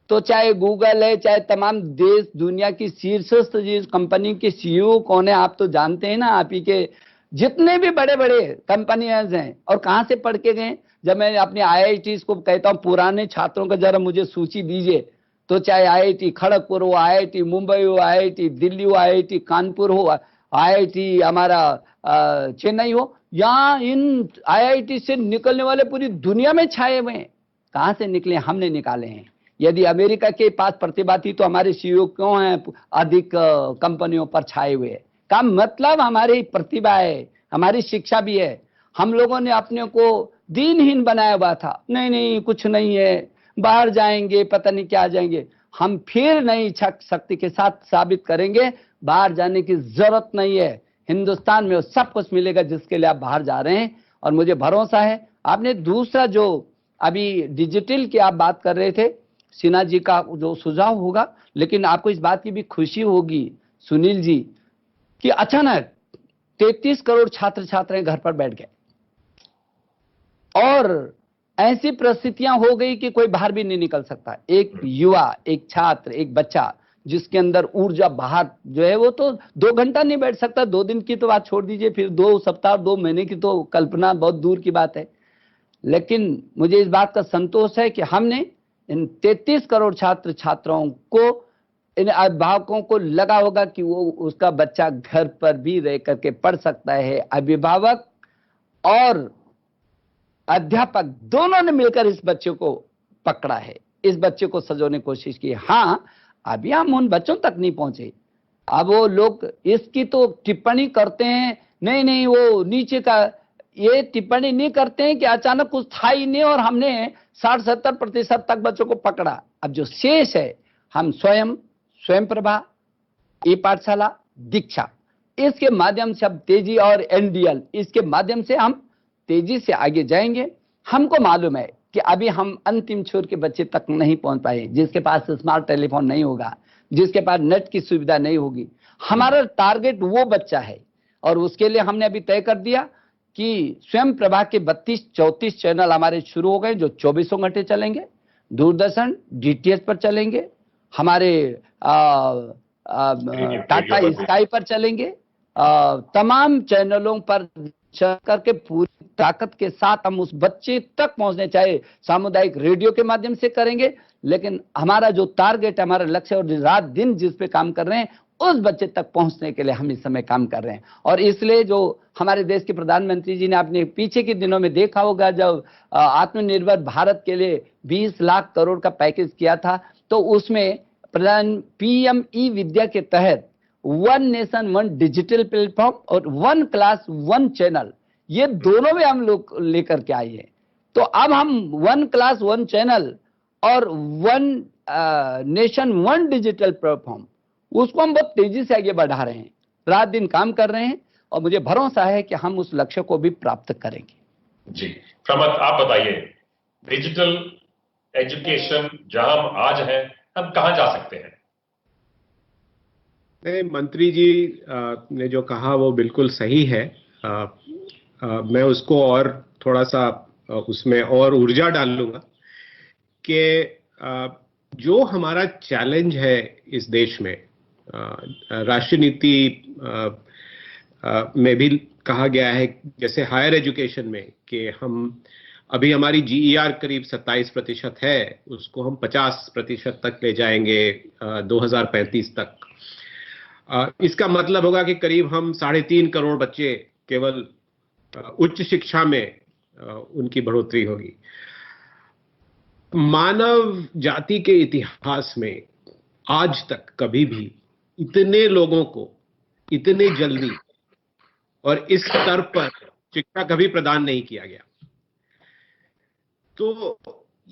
तो चाहे गूगल है, चाहे तमाम देश दुनिया की शीर्षस्थ जिस कंपनी के सीईओ कौन है आप तो जानते हैं ना, आप ही के जितने भी बड़े बड़े कंपनियां हैं, और कहां से पढ़ के गए। जब मैं अपने आईआईटी को कहता हूं पुराने छात्रों का जरा मुझे सूची दीजिए, तो चाहे आईआईटी खड़गपुर हो, आईआईटी मुंबई हो, आईआईटी दिल्ली हो, आईआईटी कानपुर हो, आईआईटी हमारा चेन्नई हो, यहाँ इन आईआईटी से निकलने वाले पूरी दुनिया में छाए हुए हैं। कहां से निकले? हमने निकाले हैं। यदि अमेरिका के पास प्रतिभा थी तो हमारे सीईओ क्यों हैं अधिक कंपनियों पर छाए हुए? का मतलब हमारी प्रतिभा है, हमारी शिक्षा भी है। हम लोगों ने अपने को दीनहीन बनाया हुआ था, नहीं नहीं कुछ नहीं है, बाहर जाएंगे पता नहीं क्या जाएंगे। हम फिर नई इच्छा शक्ति के साथ साबित करेंगे बाहर जाने की जरूरत नहीं है। हिंदुस्तान में सब कुछ मिलेगा जिसके लिए आप बाहर जा रहे हैं, और मुझे भरोसा है। आपने दूसरा जो अभी डिजिटल की आप बात कर रहे थे, सिन्हा जी का जो सुझाव होगा, लेकिन आपको इस बात की भी खुशी होगी सुनील जी कि अचानक 33 करोड़ छात्र छात्राएं घर पर बैठ गए, और ऐसी परिस्थितियां हो गई कि कोई बाहर भी नहीं निकल सकता। एक युवा, एक छात्र, एक बच्चा जिसके अंदर ऊर्जा बाहर जो है, वो तो 2 घंटा नहीं बैठ सकता। 2 दिन की तो बात छोड़ दीजिए, फिर 2 सप्ताह 2 महीने की तो कल्पना बहुत दूर की बात है। लेकिन मुझे इस बात का संतोष है कि हमने इन 33 करोड़ छात्र छात्राओं को, इन अभिभावकों को लगा होगा कि वो उसका बच्चा घर पर भी रह करके पढ़ सकता है। अभिभावक और अध्यापक दोनों ने मिलकर इस बच्चे को पकड़ा है, इस बच्चे को सजोने की कोशिश की। हाँ, अभी हम उन बच्चों तक नहीं पहुंचे। अब वो लोग इसकी तो टिप्पणी करते हैं, नहीं नहीं वो नीचे का, ये टिप्पणी नहीं करते हैं कि अचानक कुछ था ही नहीं और हमने 60-70% तक बच्चों को पकड़ा। अब जो शेष है, हम स्वयं प्रभा, ई पाठशाला, दीक्षा, इसके माध्यम से अब तेजी, और एनडीएल, इसके माध्यम से हम तेजी से आगे जाएंगे। हमको मालूम है कि अभी हम अंतिम छोर के बच्चे तक नहीं पहुंच पाए, जिसके पास स्मार्ट टेलीफोन नहीं होगा, जिसके पास नेट की सुविधा नहीं होगी। हमारा टारगेट वो बच्चा है, और उसके लिए हमने अभी तय कर दिया कि स्वयं प्रभा के 32-34 चैनल हमारे शुरू हो गए, जो 24 घंटे चलेंगे। दूरदर्शन DTH पर चलेंगे, हमारे टाटा स्काई पर चलेंगे, तमाम चैनलों पर चल करके पूरी ताकत के साथ हम उस बच्चे तक पहुंचने, चाहे सामुदायिक रेडियो के माध्यम से करेंगे, लेकिन हमारा जो टारगेट है, हमारा लक्ष्य, और रात दिन जिस पे काम कर रहे हैं, उस बच्चे तक पहुंचने के लिए हम इस समय काम कर रहे हैं। और इसलिए जो हमारे देश के प्रधानमंत्री जी ने अपने पीछे के दिनों में देखा होगा, जब आत्मनिर्भर भारत के लिए 20 लाख करोड़ का पैकेज किया था, तो उसमें PM ई-विद्या के तहत 1 नेशन 1 डिजिटल प्लेटफॉर्म और 1 क्लास 1 चैनल, ये दोनों में हम लोग लेकर के आए हैं। तो अब हम 1 क्लास 1 चैनल और 1 नेशन 1 डिजिटल प्लेटफॉर्म, उसको हम बहुत तेजी से आगे बढ़ा रहे हैं, रात दिन काम कर रहे हैं, और मुझे भरोसा है कि हम उस लक्ष्य को भी प्राप्त करेंगे। जी प्रमथ, आप बताइए, डिजिटल एजुकेशन जहां हम आज हैं, हम कहां जा सकते हैं? नहीं, मंत्री जी ने जो कहा वो बिल्कुल सही है। मैं उसको और थोड़ा सा उसमें और ऊर्जा डालूंगा कि जो हमारा चैलेंज है इस देश में, राष्ट्रीय नीति में भी कहा गया है, जैसे हायर एजुकेशन में, कि हम अभी हमारी GER करीब 27% है, उसको हम 50% तक ले जाएंगे 2035 तक। इसका मतलब होगा कि करीब हम 3.5 करोड़ बच्चे केवल उच्च शिक्षा में उनकी बढ़ोतरी होगी। मानव जाति के इतिहास में आज तक कभी भी इतने लोगों को इतने जल्दी और इस स्तर पर शिक्षा कभी प्रदान नहीं किया गया। तो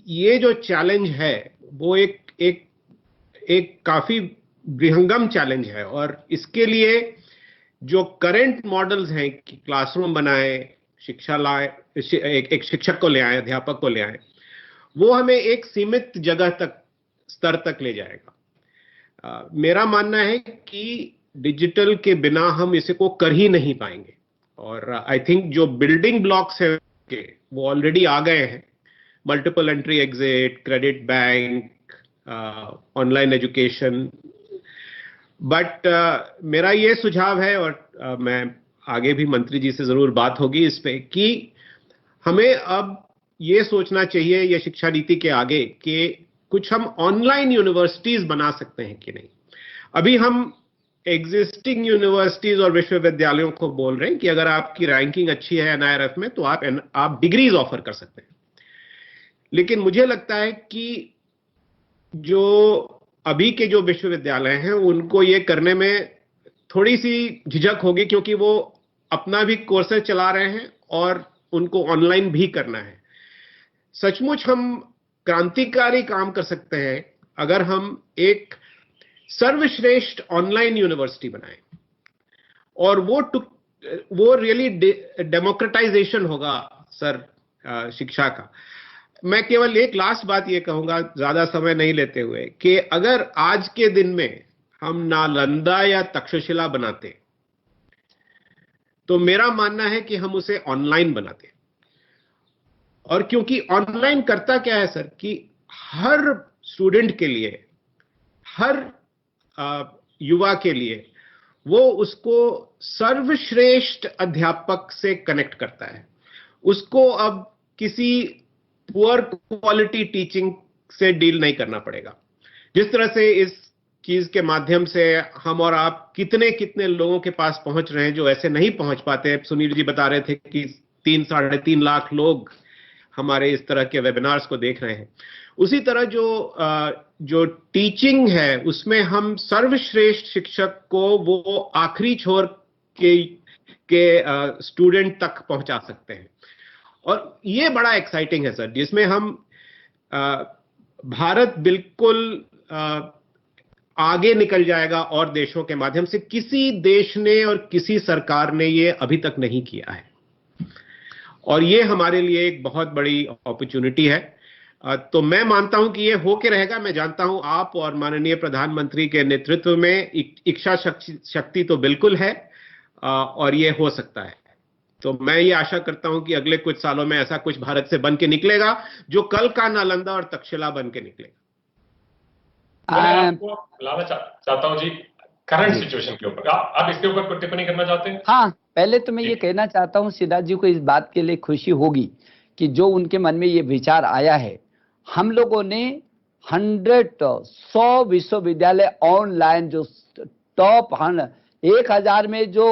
ये जो चैलेंज है वो एक काफी बृहंगम चैलेंज है, और इसके लिए जो करंट मॉडल्स हैं कि क्लासरूम बनाए, शिक्षा लाए, एक शिक्षक को ले आए, अध्यापक को ले आए, वो हमें एक सीमित जगह तक, स्तर तक ले जाएगा। मेरा मानना है कि डिजिटल के बिना हम इसे को कर ही नहीं पाएंगे, और आई थिंक जो बिल्डिंग ब्लॉक्स हैं वो ऑलरेडी आ गए हैं। Multiple entry exit, credit bank, online education. But मेरा ये सुझाव है, और मैं आगे भी मंत्री जी से जरूर बात होगी इस पे, कि हमें अब ये सोचना चाहिए ये शिक्षा नीति के आगे कि कुछ हम ऑनलाइन यूनिवर्सिटीज बना सकते हैं कि नहीं। अभी हम एग्जिस्टिंग यूनिवर्सिटीज और विश्वविद्यालयों को बोल रहे हैं कि अगर आपकी रैंकिंग अच्छी है एनआईआरएफ में तो आप डिग्रीज ऑफर कर सकते हैं। लेकिन मुझे लगता है कि जो अभी के जो विश्वविद्यालय हैं उनको ये करने में थोड़ी सी झिझक होगी, क्योंकि वो अपना भी कोर्सेज चला रहे हैं और उनको ऑनलाइन भी करना है। सचमुच हम क्रांतिकारी काम कर सकते हैं अगर हम एक सर्वश्रेष्ठ ऑनलाइन यूनिवर्सिटी बनाएं, और वो रियली डेमोक्रेटाइजेशन होगा सर शिक्षा का। मैं केवल एक लास्ट बात ये कहूंगा, ज्यादा समय नहीं लेते हुए, कि अगर आज के दिन में हम नालंदा या तक्षशिला बनाते तो मेरा मानना है कि हम उसे ऑनलाइन बनाते। और क्योंकि ऑनलाइन करता क्या है सर, कि हर स्टूडेंट के लिए, हर युवा के लिए वो उसको सर्वश्रेष्ठ अध्यापक से कनेक्ट करता है। उसको अब किसी पुअर क्वालिटी टीचिंग से डील नहीं करना पड़ेगा। जिस तरह से इस चीज के माध्यम से हम और आप कितने कितने लोगों के पास पहुंच रहे हैं जो ऐसे नहीं पहुंच पाते। सुनील जी बता रहे थे कि 3-3.5 लाख लोग हमारे इस तरह के वेबिनार्स को देख रहे हैं। उसी तरह जो टीचिंग है उसमें हम सर्वश्रेष्ठ शिक्षक को वो आखिरी छोर के स्टूडेंट तक पहुंचा सकते हैं। और ये बड़ा एक्साइटिंग है सर, जिसमें हम भारत बिल्कुल आगे निकल जाएगा और देशों के माध्यम से। किसी देश ने और किसी सरकार ने ये अभी तक नहीं किया है, और ये हमारे लिए एक बहुत बड़ी अपॉर्चुनिटी है। तो मैं मानता हूं कि ये होके रहेगा। मैं जानता हूं आप और माननीय प्रधानमंत्री के नेतृत्व में इच्छा शक्ति तो बिल्कुल है, और ये हो सकता है। तो मैं ये आशा करता हूं कि अगले कुछ सालों में ऐसा कुछ भारत से बन के निकलेगा जो कल का नालंदा और तक्षशिला बन के निकलेगा। मैं आपको लाना चाहता हूं जी करंट सिचुएशन के ऊपर। आप इसके ऊपर कोई टिप्पणी करना चाहते हैं? हाँ, पहले तो मैं ये कहना चाहता हूँ सिद्धार्थ जी को इस बात के लिए खुशी होगी कि जो उनके मन में ये विचार आया है, हम लोगों ने 100 विश्वविद्यालय ऑनलाइन जो टॉप 1000 में जो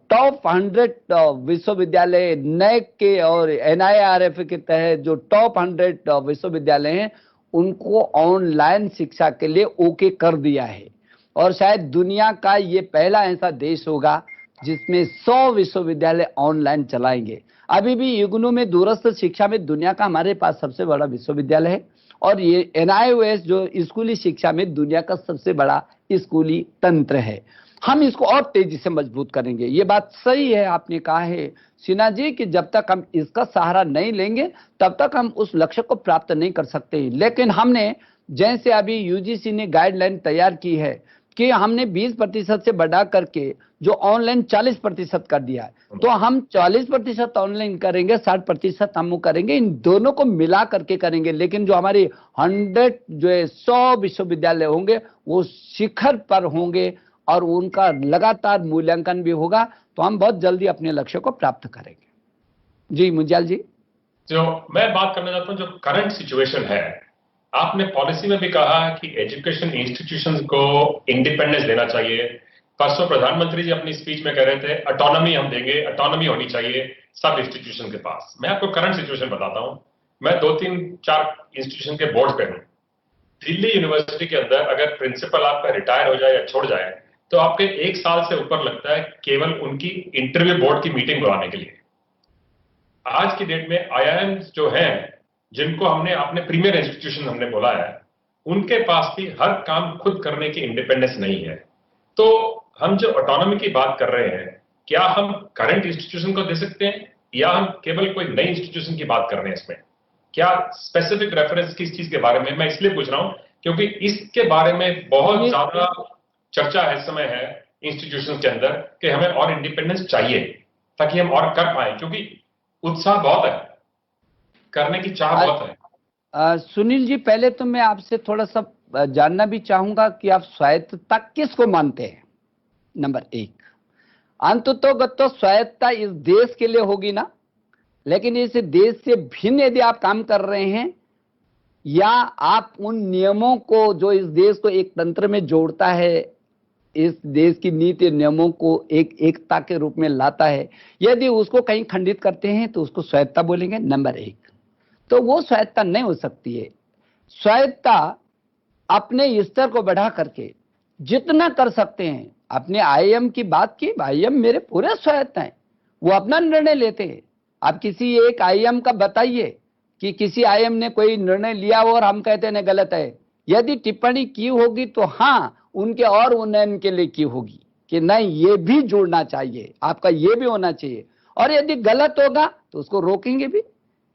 टॉप 100 विश्वविद्यालय नैक के और एनआईआरएफ के तहत जो टॉप 100 विश्वविद्यालय हैं उनको ऑनलाइन शिक्षा के लिए ओके कर दिया है। और शायद दुनिया का ये पहला ऐसा देश होगा जिसमें 100 विश्वविद्यालय ऑनलाइन चलाएंगे। अभी भी इग्नू में दूरस्थ शिक्षा में दुनिया का हमारे पास सबसे बड़ा विश्वविद्यालय है, और ये एनआईओएस जो स्कूली शिक्षा में दुनिया का सबसे बड़ा स्कूली तंत्र है। हम इसको और तेजी से मजबूत करेंगे। ये बात सही है, आपने कहा है सिन्हा जी कि जब तक हम इसका सहारा नहीं लेंगे तब तक हम उस लक्ष्य को प्राप्त नहीं कर सकते। लेकिन हमने जैसे अभी यूजीसी ने गाइडलाइन तैयार की है कि हमने 20% से बढ़ा करके जो ऑनलाइन 40% कर दिया है, तो हम 40% ऑनलाइन करेंगे, 60% हम करेंगे। इन दोनों को मिला करके करेंगे। लेकिन जो हमारे 100 विश्वविद्यालय होंगे वो शिखर पर होंगे और उनका लगातार मूल्यांकन भी होगा, तो हम बहुत जल्दी अपने लक्ष्य को प्राप्त करेंगे। जी मुंजाल जी। जो मैं बात करना चाहता हूं, जो करंट सिचुएशन है आपने पॉलिसी में भी कहा कि एजुकेशन इंस्टीट्यूशंस को इंडिपेंडेंस देना चाहिए। परसों प्रधानमंत्री जी अपनी स्पीच में कह रहे थे ऑटोनॉमी हम देंगे, ऑटोनॉमी होनी चाहिए सब इंस्टीट्यूशन के पास। मैं आपको करंट सिचुएशन बताता हूं। मैं 2-3-4 इंस्टीट्यूशन के बोर्ड पे हूं। दिल्ली यूनिवर्सिटी के अंदर अगर प्रिंसिपल आपका रिटायर हो जाए या छोड़ जाए तो आपके 1 साल से ऊपर लगता है केवल उनकी इंटरव्यू बोर्ड की मीटिंग बुलाने के लिए। आज की डेट में आईआईएम जो हैं, जिनको हमने अपने प्रीमियर इंस्टीट्यूशन हमने बोला है, उनके पास भी हर काम खुद करने की इंडिपेंडेंस नहीं है। तो हम जो ऑटोनॉमी की बात कर रहे हैं, क्या हम करंट इंस्टीट्यूशन को दे सकते हैं या हम केवल कोई नई इंस्टीट्यूशन की बात कर रहे हैं? इसमें क्या स्पेसिफिक रेफरेंस किस चीज के बारे में? मैं इसलिए पूछ रहा हूं क्योंकि इसके बारे में बहुत ज्यादा चर्चा इस समय है इंस्टीट्यूशन के अंदर कि हमें और इंडिपेंडेंस चाहिए ताकि हम और कर पाए, क्योंकि उत्साह बहुत है, करने की चाह बहुत है। सुनील जी, पहले तो मैं आपसे थोड़ा सा जानना भी चाहूंगा कि आप स्वायत्तता किसको मानते हैं? नंबर 1, अंततोगत तो स्वायत्तता इस देश के लिए होगी ना, लेकिन इस देश से भिन्न यदि आप काम कर रहे हैं या आप उन नियमों को जो इस देश को एक तंत्र में जोड़ता है, इस देश की नीति नियमों को एक एकता के रूप में लाता है, यदि उसको कहीं खंडित करते हैं तो उसको स्वायत्तता बोलेंगे। नंबर 1, तो वो स्वायत्तता नहीं हो सकती है। स्वायत्तता अपने स्तर को बढ़ा करके जितना कर सकते हैं, अपने आईएम की बात की, आईएम मेरे पूरे स्वायत्त हैं, वो अपना निर्णय लेते हैं। आप किसी एक आईएम का बताइए कि किसी आईएम ने कोई निर्णय लिया हो और हम कहते हैं गलत है। यदि टिप्पणी की होगी तो हाँ, उनके और उन्नयन के लिए की होगी कि नहीं ये भी जुड़ना चाहिए, आपका ये भी होना चाहिए, और यदि गलत होगा तो उसको रोकेंगे भी,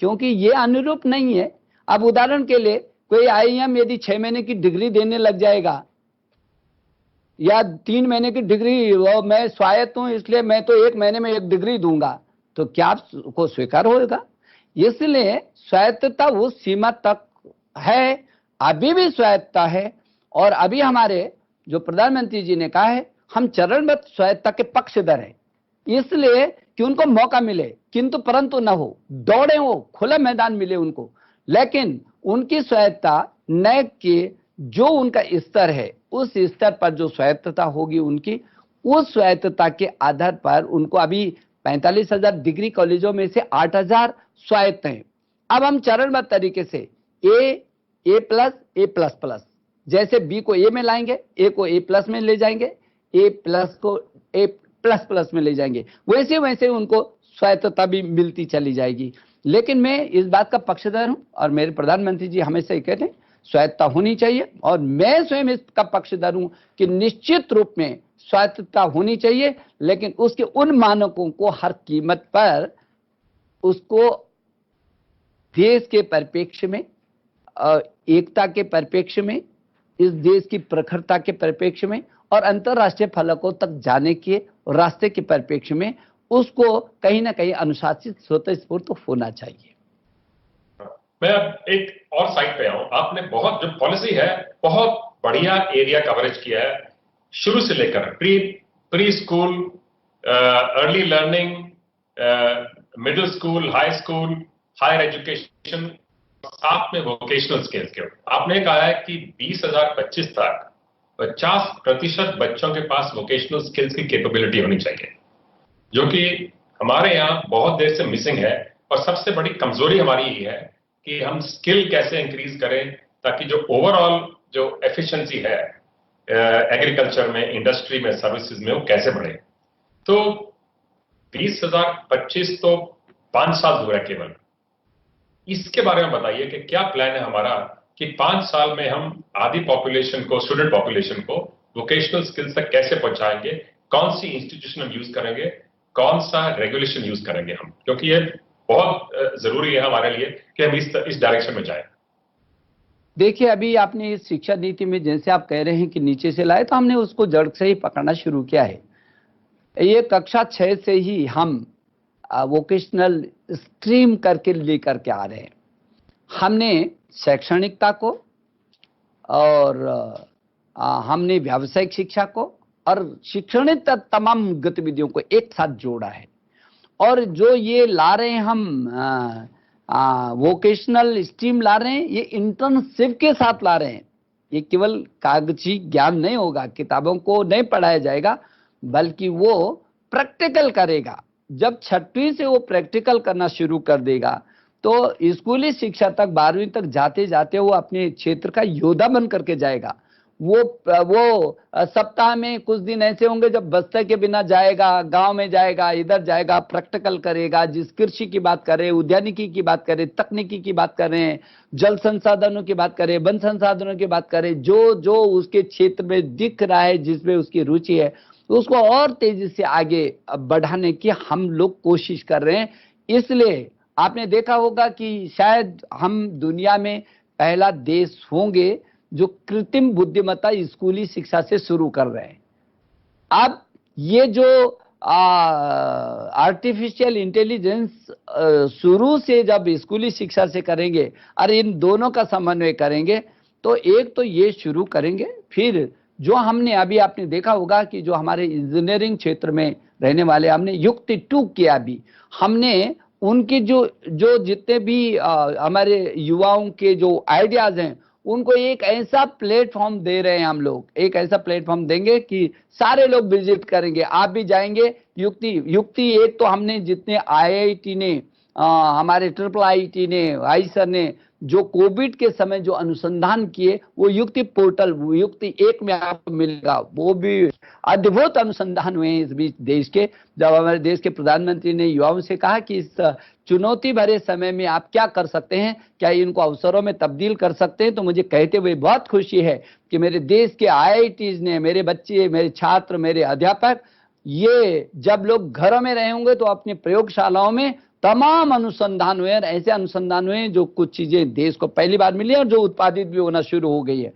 क्योंकि ये अनुरूप नहीं है। अब उदाहरण के लिए कोई आईएम यदि 6 महीने की डिग्री देने लग जाएगा या 3 महीने की डिग्री, वो मैं स्वायत्त हूं इसलिए मैं तो 1 महीने में 1 डिग्री दूंगा, तो क्या आपको स्वीकार होगा? इसलिए स्वायत्तता उस सीमा तक है, अभी भी स्वायत्तता है। और अभी हमारे जो प्रधानमंत्री जी ने कहा है, हम चरणबद्ध स्वायत्तता के पक्षधर हैं, इसलिए कि उनको मौका मिले, किंतु परंतु न हो, दौड़े हो, खुला मैदान मिले उनको, लेकिन उनकी स्वायत्तता न कि जो उनका स्तर है उस स्तर पर जो स्वायत्तता होगी उनकी, उस स्वायत्तता के आधार पर उनको अभी 45,000 डिग्री कॉलेजों में से 8,000 स्वायत्त हैं। अब हम चरणबद्ध तरीके से ए प्लस, जैसे बी को ए में लाएंगे, ए को ए प्लस में ले जाएंगे, ए प्लस को ए प्लस प्लस में ले जाएंगे, वैसे वैसे उनको स्वायत्तता भी मिलती चली जाएगी। लेकिन मैं इस बात का पक्षधर हूं और मेरे प्रधानमंत्री जी हमेशा ही कहते हैं स्वायत्तता होनी चाहिए, और मैं स्वयं इसका पक्षधर हूं कि निश्चित रूप में स्वायत्तता होनी चाहिए, लेकिन उसके उन मानकों को हर कीमत पर उसको देश के परिप्रेक्ष्य में, एकता के परिप्रेक्ष्य में, इस देश की प्रखरता के परिप्रेक्ष्य में और अंतर्राष्ट्रीय फलकों तक जाने के रास्ते के परिप्रेक्ष्य में उसको कहीं ना कहीं अनुशासित स्वतःस्फूर्त होना चाहिए। मैं अब एक और साइड पे आऊं। आपने बहुत जो पॉलिसी है बहुत बढ़िया एरिया कवरेज किया है, शुरू से लेकर pre school, early learning, middle school, high school, higher education, साथ में वोकेशनल स्किल्स के। आपने कहा है कि 2025 तक 50% बच्चों के पास वोकेशनल स्किल्स की कैपेबिलिटी होनी चाहिए, जो कि हमारे यहाँ बहुत देर से मिसिंग है। और सबसे बड़ी कमजोरी हमारी यही है कि हम स्किल कैसे इंक्रीज करें ताकि जो ओवरऑल जो एफिशिएंसी है एग्रीकल्चर में, इंडस्ट्री में, सर्विसेज में, वो कैसे बढ़े। तो 2025 तो 5 साल दूर है केवल। इसके बारे में बताइए कि क्या प्लान है हमारा कि 5 साल में हम आधी पॉपुलेशन को, स्टूडेंट पॉपुलेशन को वोकेशनल स्किल्स तक कैसे पहुंचाएंगे, कौन सी इंस्टीट्यूशन हम यूज करेंगे, कौन सा रेगुलेशन यूज करेंगे हम, क्योंकि ये बहुत जरूरी है हमारे लिए कि हम इस डायरेक्शन में जाएं। देखिए, अभी आपने इस शिक्षा नीति में जैसे आप कह रहे हैं कि नीचे से लाए, तो हमने उसको जड़ से ही पकड़ना शुरू किया है। ये कक्षा 6 से ही हम वोकेशनल स्ट्रीम करके लेकर के आ रहे हैं। हमने शैक्षणिकता को और हमने व्यावसायिक शिक्षा को और शिक्षणिक तमाम गतिविधियों को एक साथ जोड़ा है। और जो ये ला रहे हैं हम वोकेशनल स्ट्रीम ला रहे हैं, ये इंटर्नशिप के साथ ला रहे हैं। ये केवल कागजी ज्ञान नहीं होगा, किताबों को नहीं पढ़ाया जाएगा, बल्कि वो प्रैक्टिकल करेगा। जब 6वीं से वो प्रैक्टिकल करना शुरू कर देगा तो स्कूली शिक्षा तक 12वीं तक जाते जाते वो अपने क्षेत्र का योद्धा बन करके जाएगा। वो सप्ताह में कुछ दिन ऐसे होंगे जब बस्ते के बिना जाएगा, गांव में जाएगा, इधर जाएगा, प्रैक्टिकल करेगा। जिस कृषि की बात करें, उद्यानिकी की बात करें, तकनीकी की बात करें, जल संसाधनों की बात करें, वन संसाधनों की बात करें, जो जो उसके क्षेत्र में दिख रहा है, जिसमें उसकी रुचि है, उसको और तेजी से आगे बढ़ाने की हम लोग कोशिश कर रहे हैं। इसलिए आपने देखा होगा कि शायद हम दुनिया में पहला देश होंगे जो कृत्रिम बुद्धिमत्ता स्कूली शिक्षा से शुरू कर रहे हैं। अब ये जो आर्टिफिशियल इंटेलिजेंस शुरू से जब स्कूली शिक्षा से करेंगे और इन दोनों का समन्वय करेंगे, तो एक तो ये शुरू करेंगे, फिर जो हमने अभी आपने देखा होगा कि जो हमारे इंजीनियरिंग क्षेत्र में रहने वाले, हमने युक्ति 2 किया। अभी हमने उनके जो जितने भी हमारे युवाओं के जो आइडियाज हैं, उनको एक ऐसा प्लेटफॉर्म दे रहे हैं। हम लोग एक ऐसा प्लेटफॉर्म देंगे कि सारे लोग विजिट करेंगे, आप भी जाएंगे। युक्ति 1 तो हमने जितने IIT ने, हमारे IIIT ने, आईसर ने जो कोविड के समय जो अनुसंधान किए, वो युक्ति पोर्टल युक्ति 1 में आपको मिलेगा। वो भी अद्भुत अनुसंधान हुए हैं इस बीच देश के। जब हमारे देश के प्रधानमंत्री ने युवाओं से कहा कि इस चुनौती भरे समय में आप क्या कर सकते हैं, क्या इनको अवसरों में तब्दील कर सकते हैं, तो मुझे कहते हुए बहुत खुशी है कि मेरे देश के IITs ने, मेरे बच्चे, मेरे छात्र, मेरे अध्यापक, ये जब लोग घरों में रहे होंगे तो अपनी प्रयोगशालाओं में तमाम अनुसंधान हुए, और ऐसे अनुसंधान हुए जो कुछ चीजें देश को पहली बार मिली और जो उत्पादित भी होना शुरू हो गई है।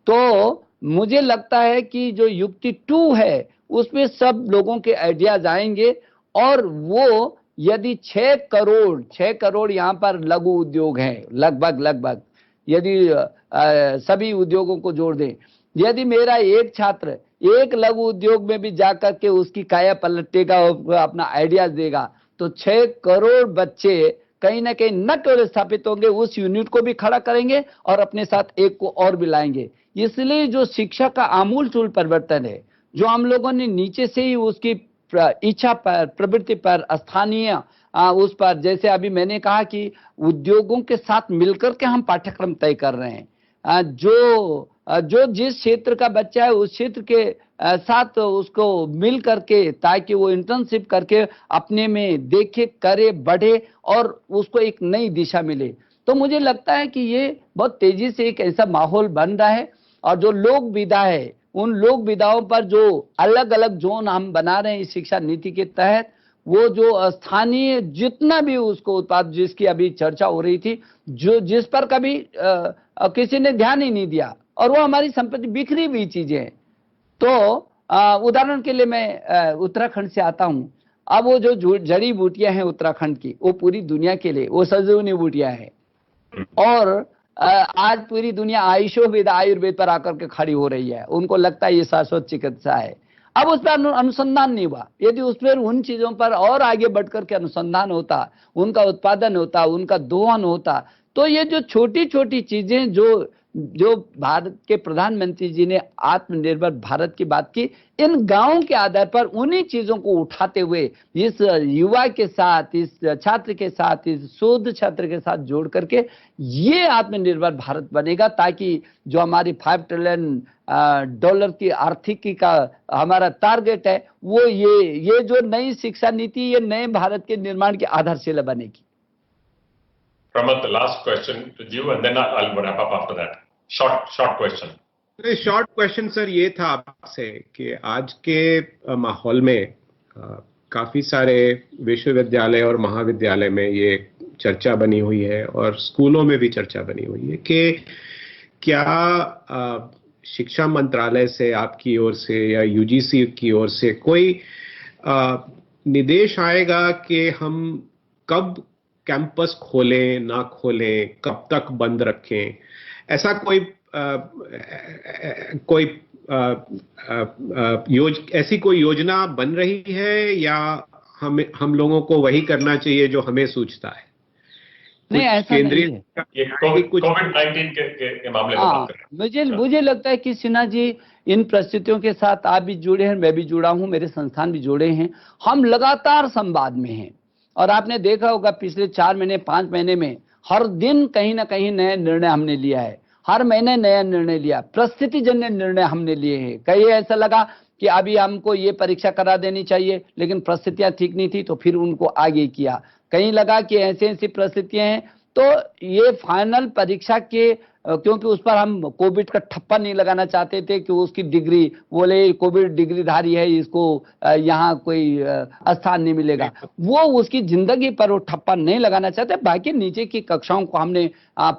तो मुझे लगता है कि जो युक्ति 2 है उसमें सब लोगों के आइडियाज आएंगे, और वो यदि 6 करोड़ यहाँ पर लघु उद्योग हैं, लगभग यदि सभी उद्योगों को जोड़ दें, यदि मेरा एक छात्र एक लघु उद्योग में भी जाकर के उसकी काया पलटेगा और अपना आइडियाज देगा, तो 6 करोड़ बच्चे कहीं ना कहीं न केवल स्थापित होंगे, उस यूनिट को भी खड़ा करेंगे और अपने साथ एक को और भी लाएंगे। इसलिए जो शिक्षा का आमूलचूल परिवर्तन है, जो हम लोगों ने नीचे से ही उसकी इच्छा पर, प्रवृत्ति पर, स्थानीय उस पर, जैसे अभी मैंने कहा कि उद्योगों के साथ मिलकर के हम पाठ्यक्रम तय कर रहे हैं। जो जिस क्षेत्र का बच्चा है उस क्षेत्र के साथ उसको मिल करके, ताकि वो इंटर्नशिप करके अपने में देखे, करे, बढ़े और उसको एक नई दिशा मिले। तो मुझे लगता है कि ये बहुत तेजी से एक ऐसा माहौल बन रहा है। और जो लोक विदा है, उन लोक विदाओं पर जो अलग अलग जोन हम बना रहे हैं इस शिक्षा नीति के तहत, वो जो स्थानीय जितना भी उसको उत्पाद, जिसकी अभी चर्चा हो रही थी, जो जिस पर कभी किसी ने ध्यान ही नहीं दिया, और वो हमारी संपत्ति बिखरी हुई चीजें हैं। तो उदाहरण के लिए मैं उत्तराखंड से आता हूं। अब वो जो जड़ी बूटियां हैं उत्तराखंड की, वो पूरी दुनिया के लिए वो संजीवनी बूटियां हैं, और आज पूरी दुनिया आयुर्वेद पर आकर के खड़ी हो रही है। उनको लगता है ये शाश्वत चिकित्सा है। अब उस पर अनुसंधान नहीं हुआ। यदि उस पर उन चीजों पर और आगे बढ़कर के अनुसंधान होता, उनका उत्पादन होता, उनका दोहन होता, तो ये जो छोटी छोटी चीजें जो भारत के प्रधानमंत्री जी ने आत्मनिर्भर भारत की बात की, इन गांवों के आधार पर उन्हीं चीजों को उठाते हुए इस युवा के साथ, इस छात्र के साथ, इस शोध छात्र के साथ जोड़ करके ये आत्मनिर्भर भारत बनेगा, ताकि जो हमारी $5 ट्रिलियन की आर्थिकी का हमारा टारगेट है, वो ये जो नई शिक्षा नीति, ये नए भारत के निर्माण की आधारशिला बनेगी। Pramod, the last question to you, and then I'll wrap up after that. Short question. Short question sir ये था आपसे कि आज के माहौल में काफी सारे विश्वविद्यालय और महाविद्यालय में ये चर्चा बनी हुई है, और स्कूलों में भी चर्चा बनी हुई है कि क्या शिक्षा मंत्रालय से, आपकी ओर से या UGC की ओर से कोई निर्देश आएगा कि हम कब कैंपस खोलें, ना खोलें, कब तक बंद रखें, ऐसा ऐसी कोई योजना बन रही है, या हम लोगों को वही करना चाहिए जो हमें सूझता है? नहीं, ऐसा नहीं केंद्रीय है। ये कोविड-19 के मामले में हाँ, बात कर रहे हैं। मुझे लगता है कि सिन्हा जी इन परिस्थितियों के साथ आप भी जुड़े हैं, मैं भी जुड़ा हूं, मेरे संस्थान भी जुड़े हैं, हम लगातार संवाद में हैं। और आपने देखा होगा पिछले 4 महीने 5 महीने में हर दिन कहीं ना कहीं नया निर्णय हमने लिया है, हर महीने नया निर्णय लिया, परिस्थितिजन्य निर्णय हमने लिए हैं। कहीं ऐसा लगा कि अभी हमको ये परीक्षा करा देनी चाहिए, लेकिन परिस्थितियां ठीक नहीं थी तो फिर उनको आगे किया। कहीं लगा कि ऐसी ऐसी परिस्थितियां हैं तो ये फाइनल परीक्षा के, क्योंकि उस पर हम कोविड का ठप्पा नहीं लगाना चाहते थे कि उसकी डिग्री, बोले कोविड डिग्रीधारी है, इसको यहाँ कोई स्थान नहीं मिलेगा, वो उसकी जिंदगी पर वो ठप्पा नहीं लगाना चाहते। बाकी नीचे की कक्षाओं को हमने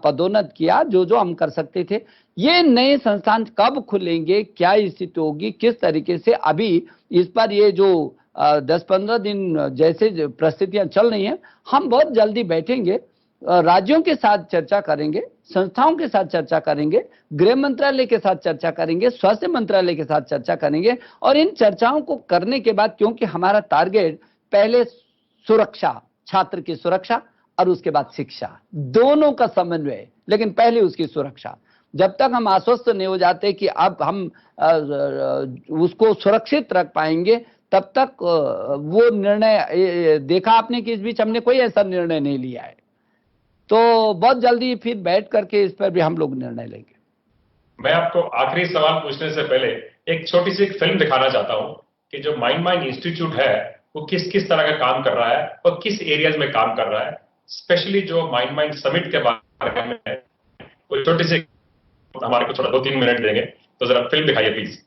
पदोन्नत किया, जो हम कर सकते थे। ये नए संस्थान कब खुलेंगे, क्या स्थिति होगी, किस तरीके से, अभी इस पर ये जो 10-15 दिन जैसे परिस्थितियां चल रही हैं, हम बहुत जल्दी बैठेंगे, राज्यों के साथ चर्चा करेंगे, संस्थाओं के साथ चर्चा करेंगे, गृह मंत्रालय के साथ चर्चा करेंगे, स्वास्थ्य मंत्रालय के साथ चर्चा करेंगे। और इन चर्चाओं को करने के बाद, क्योंकि हमारा टारगेट पहले सुरक्षा, छात्र की सुरक्षा और उसके बाद शिक्षा, दोनों का समन्वय, लेकिन पहले उसकी सुरक्षा। जब तक हम आश्वस्त नहीं हो जाते कि अब हम उसको सुरक्षित रख पाएंगे, तब तक वो निर्णय, देखा आपने कि इस बीच हमने कोई ऐसा निर्णय नहीं लिया है। तो बहुत जल्दी फिर बैठ करके इस पर भी हम लोग निर्णय लेंगे। मैं आपको आखिरी सवाल पूछने से पहले एक छोटी सी फिल्म दिखाना चाहता हूं कि जो माइंड इंस्टीट्यूट है वो किस किस तरह का काम कर रहा है और किस एरियाज में काम कर रहा है, स्पेशली जो माइंड समिट के बारे में है। कोई छोटी सी, हमारे को थोड़ा 2-3 मिनट देंगे, तो जरा फिल्म दिखाइए प्लीज।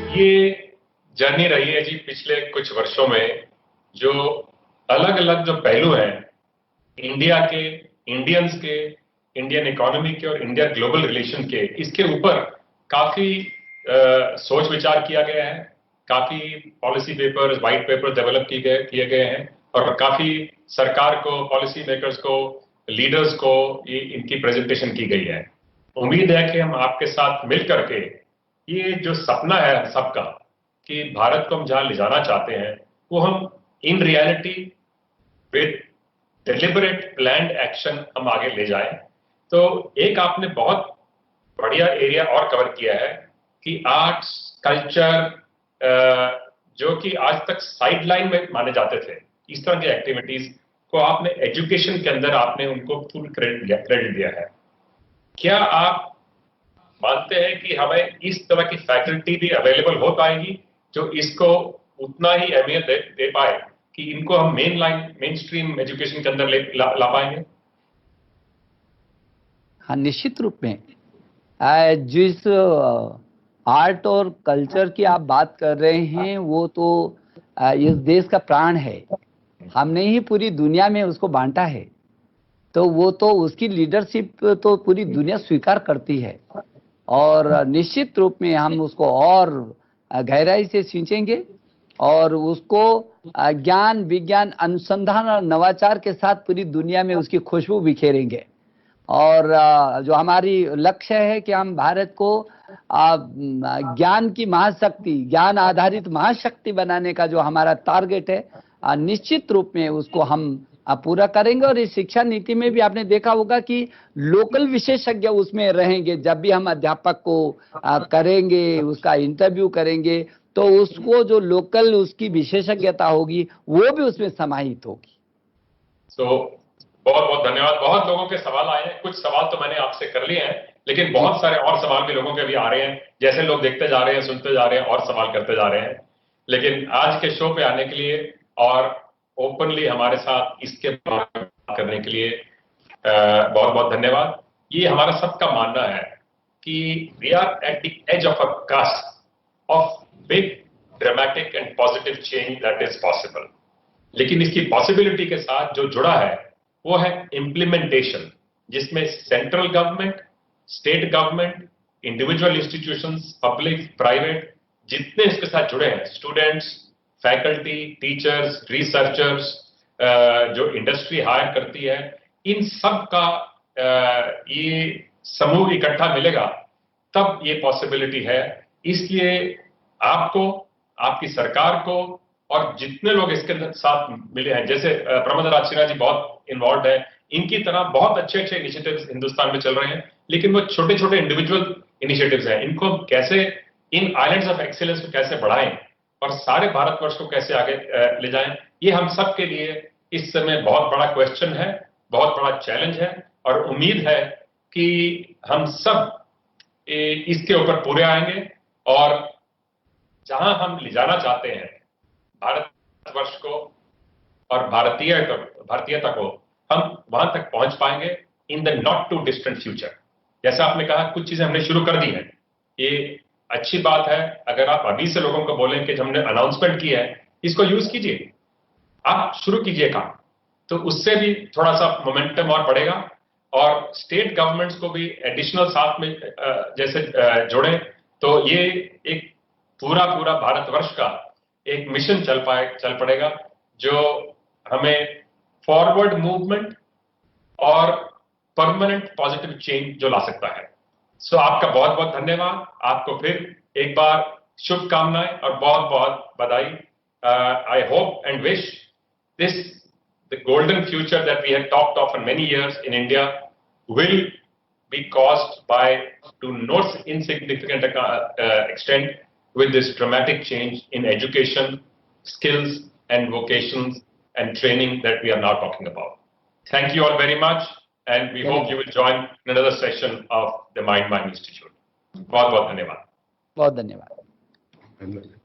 ये जर्नी रही है जी पिछले कुछ वर्षों में, जो अलग अलग जो पहलू हैं इंडिया के, इंडियंस के, इंडियन इकोनॉमी के और इंडिया ग्लोबल रिलेशन के, इसके ऊपर काफी सोच विचार किया गया है, काफी policy papers, white paper develop किए गए हैं और काफी सरकार को, पॉलिसी मेकर्स को, लीडर्स को इनकी प्रेजेंटेशन की गई है। उम्मीद है कि हम आपके साथ मिल करके ये जो सपना है सबका कि भारत को हम जहां ले जाना चाहते हैं वो हम in reality with deliberate planned action हम आगे ले जाएं। तो एक आपने बहुत बढ़िया एरिया और कवर किया है कि आर्ट्स, कल्चर, जो कि आज तक साइडलाइन में माने जाते थे, इस तरह की एक्टिविटीज को आपने एजुकेशन के अंदर आपने उनको फुल क्रेडिट दिया है। क्या आप मानते हैं कि हमें इस तरह की फैकल्टी भी अवेलेबल हो पाएगी जो इसको उतना ही अहमियत दे पाए कि इनको हम मेन स्ट्रीम एजुकेशन के अंदर ला पाएंगे? हाँ, निश्चित रूप में। जिस आर्ट और कल्चर की आप बात कर रहे हैं वो तो इस देश का प्राण है, हमने ही पूरी दुनिया में उसको बांटा है, तो वो तो उसकी लीडरशिप तो पूरी दुनिया स्वीकार करती है और निश्चित रूप में हम उसको और गहराई से सींचेंगे और उसको ज्ञान, विज्ञान, अनुसंधान और नवाचार के साथ पूरी दुनिया में उसकी खुशबू बिखेरेंगे। और जो हमारी लक्ष्य है कि हम भारत को ज्ञान की महाशक्ति, ज्ञान आधारित महाशक्ति बनाने का जो हमारा टारगेट है, निश्चित रूप में उसको हम पूरा करेंगे। और इस शिक्षा नीति में भी आपने देखा होगा कि लोकल विशेषज्ञ उसमें रहेंगे। जब भी हम अध्यापक को करेंगे, उसका इंटरव्यू करेंगे, तो उसको जो लोकल उसकी विशेषज्ञता होगी वो भी उसमें समाहित होगी। तो बहुत बहुत धन्यवाद। बहुत लोगों के सवाल आए हैं, कुछ सवाल तो मैंने आपसे कर लिए हैं, लेकिन बहुत सारे और सवाल भी लोगों के भी आ रहे हैं। जैसे लोग देखते जा रहे हैं, सुनते जा रहे हैं और सवाल करते जा रहे हैं। लेकिन आज के शो पे आने के लिए और ओपनली हमारे साथ इसके बारे में बात करने के लिए बहुत बहुत धन्यवाद। ये हमारा सबका मानना है कि we are at the edge of a cusp of big dramatic and positive change that is possible. लेकिन इसकी पॉसिबिलिटी के साथ जो जुड़ा है वो है इम्प्लीमेंटेशन, जिसमें central government, state government, individual institutions, public, private, जितने इसके साथ जुड़े हैं, स्टूडेंट्स, फैकल्टी, टीचर्स, रिसर्चर्स, जो इंडस्ट्री हायर करती है, इन सब का ये समूह इकट्ठा मिलेगा तब ये पॉसिबिलिटी है। इसलिए आपको, आपकी सरकार को और जितने लोग इसके साथ मिले हैं, जैसे प्रमोद राज सिन्हा जी बहुत इन्वॉल्व है, इनकी तरह बहुत अच्छे अच्छे इनिशिएटिव्स हिंदुस्तान में चल रहे हैं, लेकिन वो छोटे छोटे इंडिविजुअल इनिशिएटिव्स हैं, इनको कैसे, इन आइलैंड्स ऑफ एक्सीलेंस को कैसे बढ़ाएं और सारे भारतवर्ष को कैसे आगे ले जाएं, ये हम सब के लिए इस समय बहुत बड़ा क्वेश्चन है, बहुत बड़ा चैलेंज है। और उम्मीद है कि हम सब इसके ऊपर पूरे आएंगे और जहां हम ले जाना चाहते हैं भारतवर्ष को और भारतीयता को, हम वहां तक पहुंच पाएंगे in the not too distant future. जैसा आपने कहा, कुछ चीजें हमने शुरू कर दी हैं, ये अच्छी बात है। अगर आप अभी से लोगों को बोलें कि हमने अनाउंसमेंट किया है, इसको यूज कीजिए, आप शुरू कीजिए काम, तो उससे भी थोड़ा सा मोमेंटम और बढ़ेगा। और स्टेट गवर्नमेंट्स को भी एडिशनल साथ में जैसे जोड़ें, तो ये एक पूरा भारतवर्ष का एक मिशन चल पड़ेगा जो हमें फॉरवर्ड मूवमेंट और परमानेंट पॉजिटिव चेंज जो ला सकता है। सो आपका बहुत बहुत धन्यवाद। आपको फिर एक बार शुभकामनाएं और बहुत बहुत बधाई। I hope and wish this the golden future that we have talked of for many years in India will be caused by, to no insignificant extent, with this dramatic change in education, skills and vocations and training that we are now talking about. Thank you all very much, and we hope you will join another session of the Mind Institute. बहुत बहुत धन्यवाद। बहुत धन्यवाद।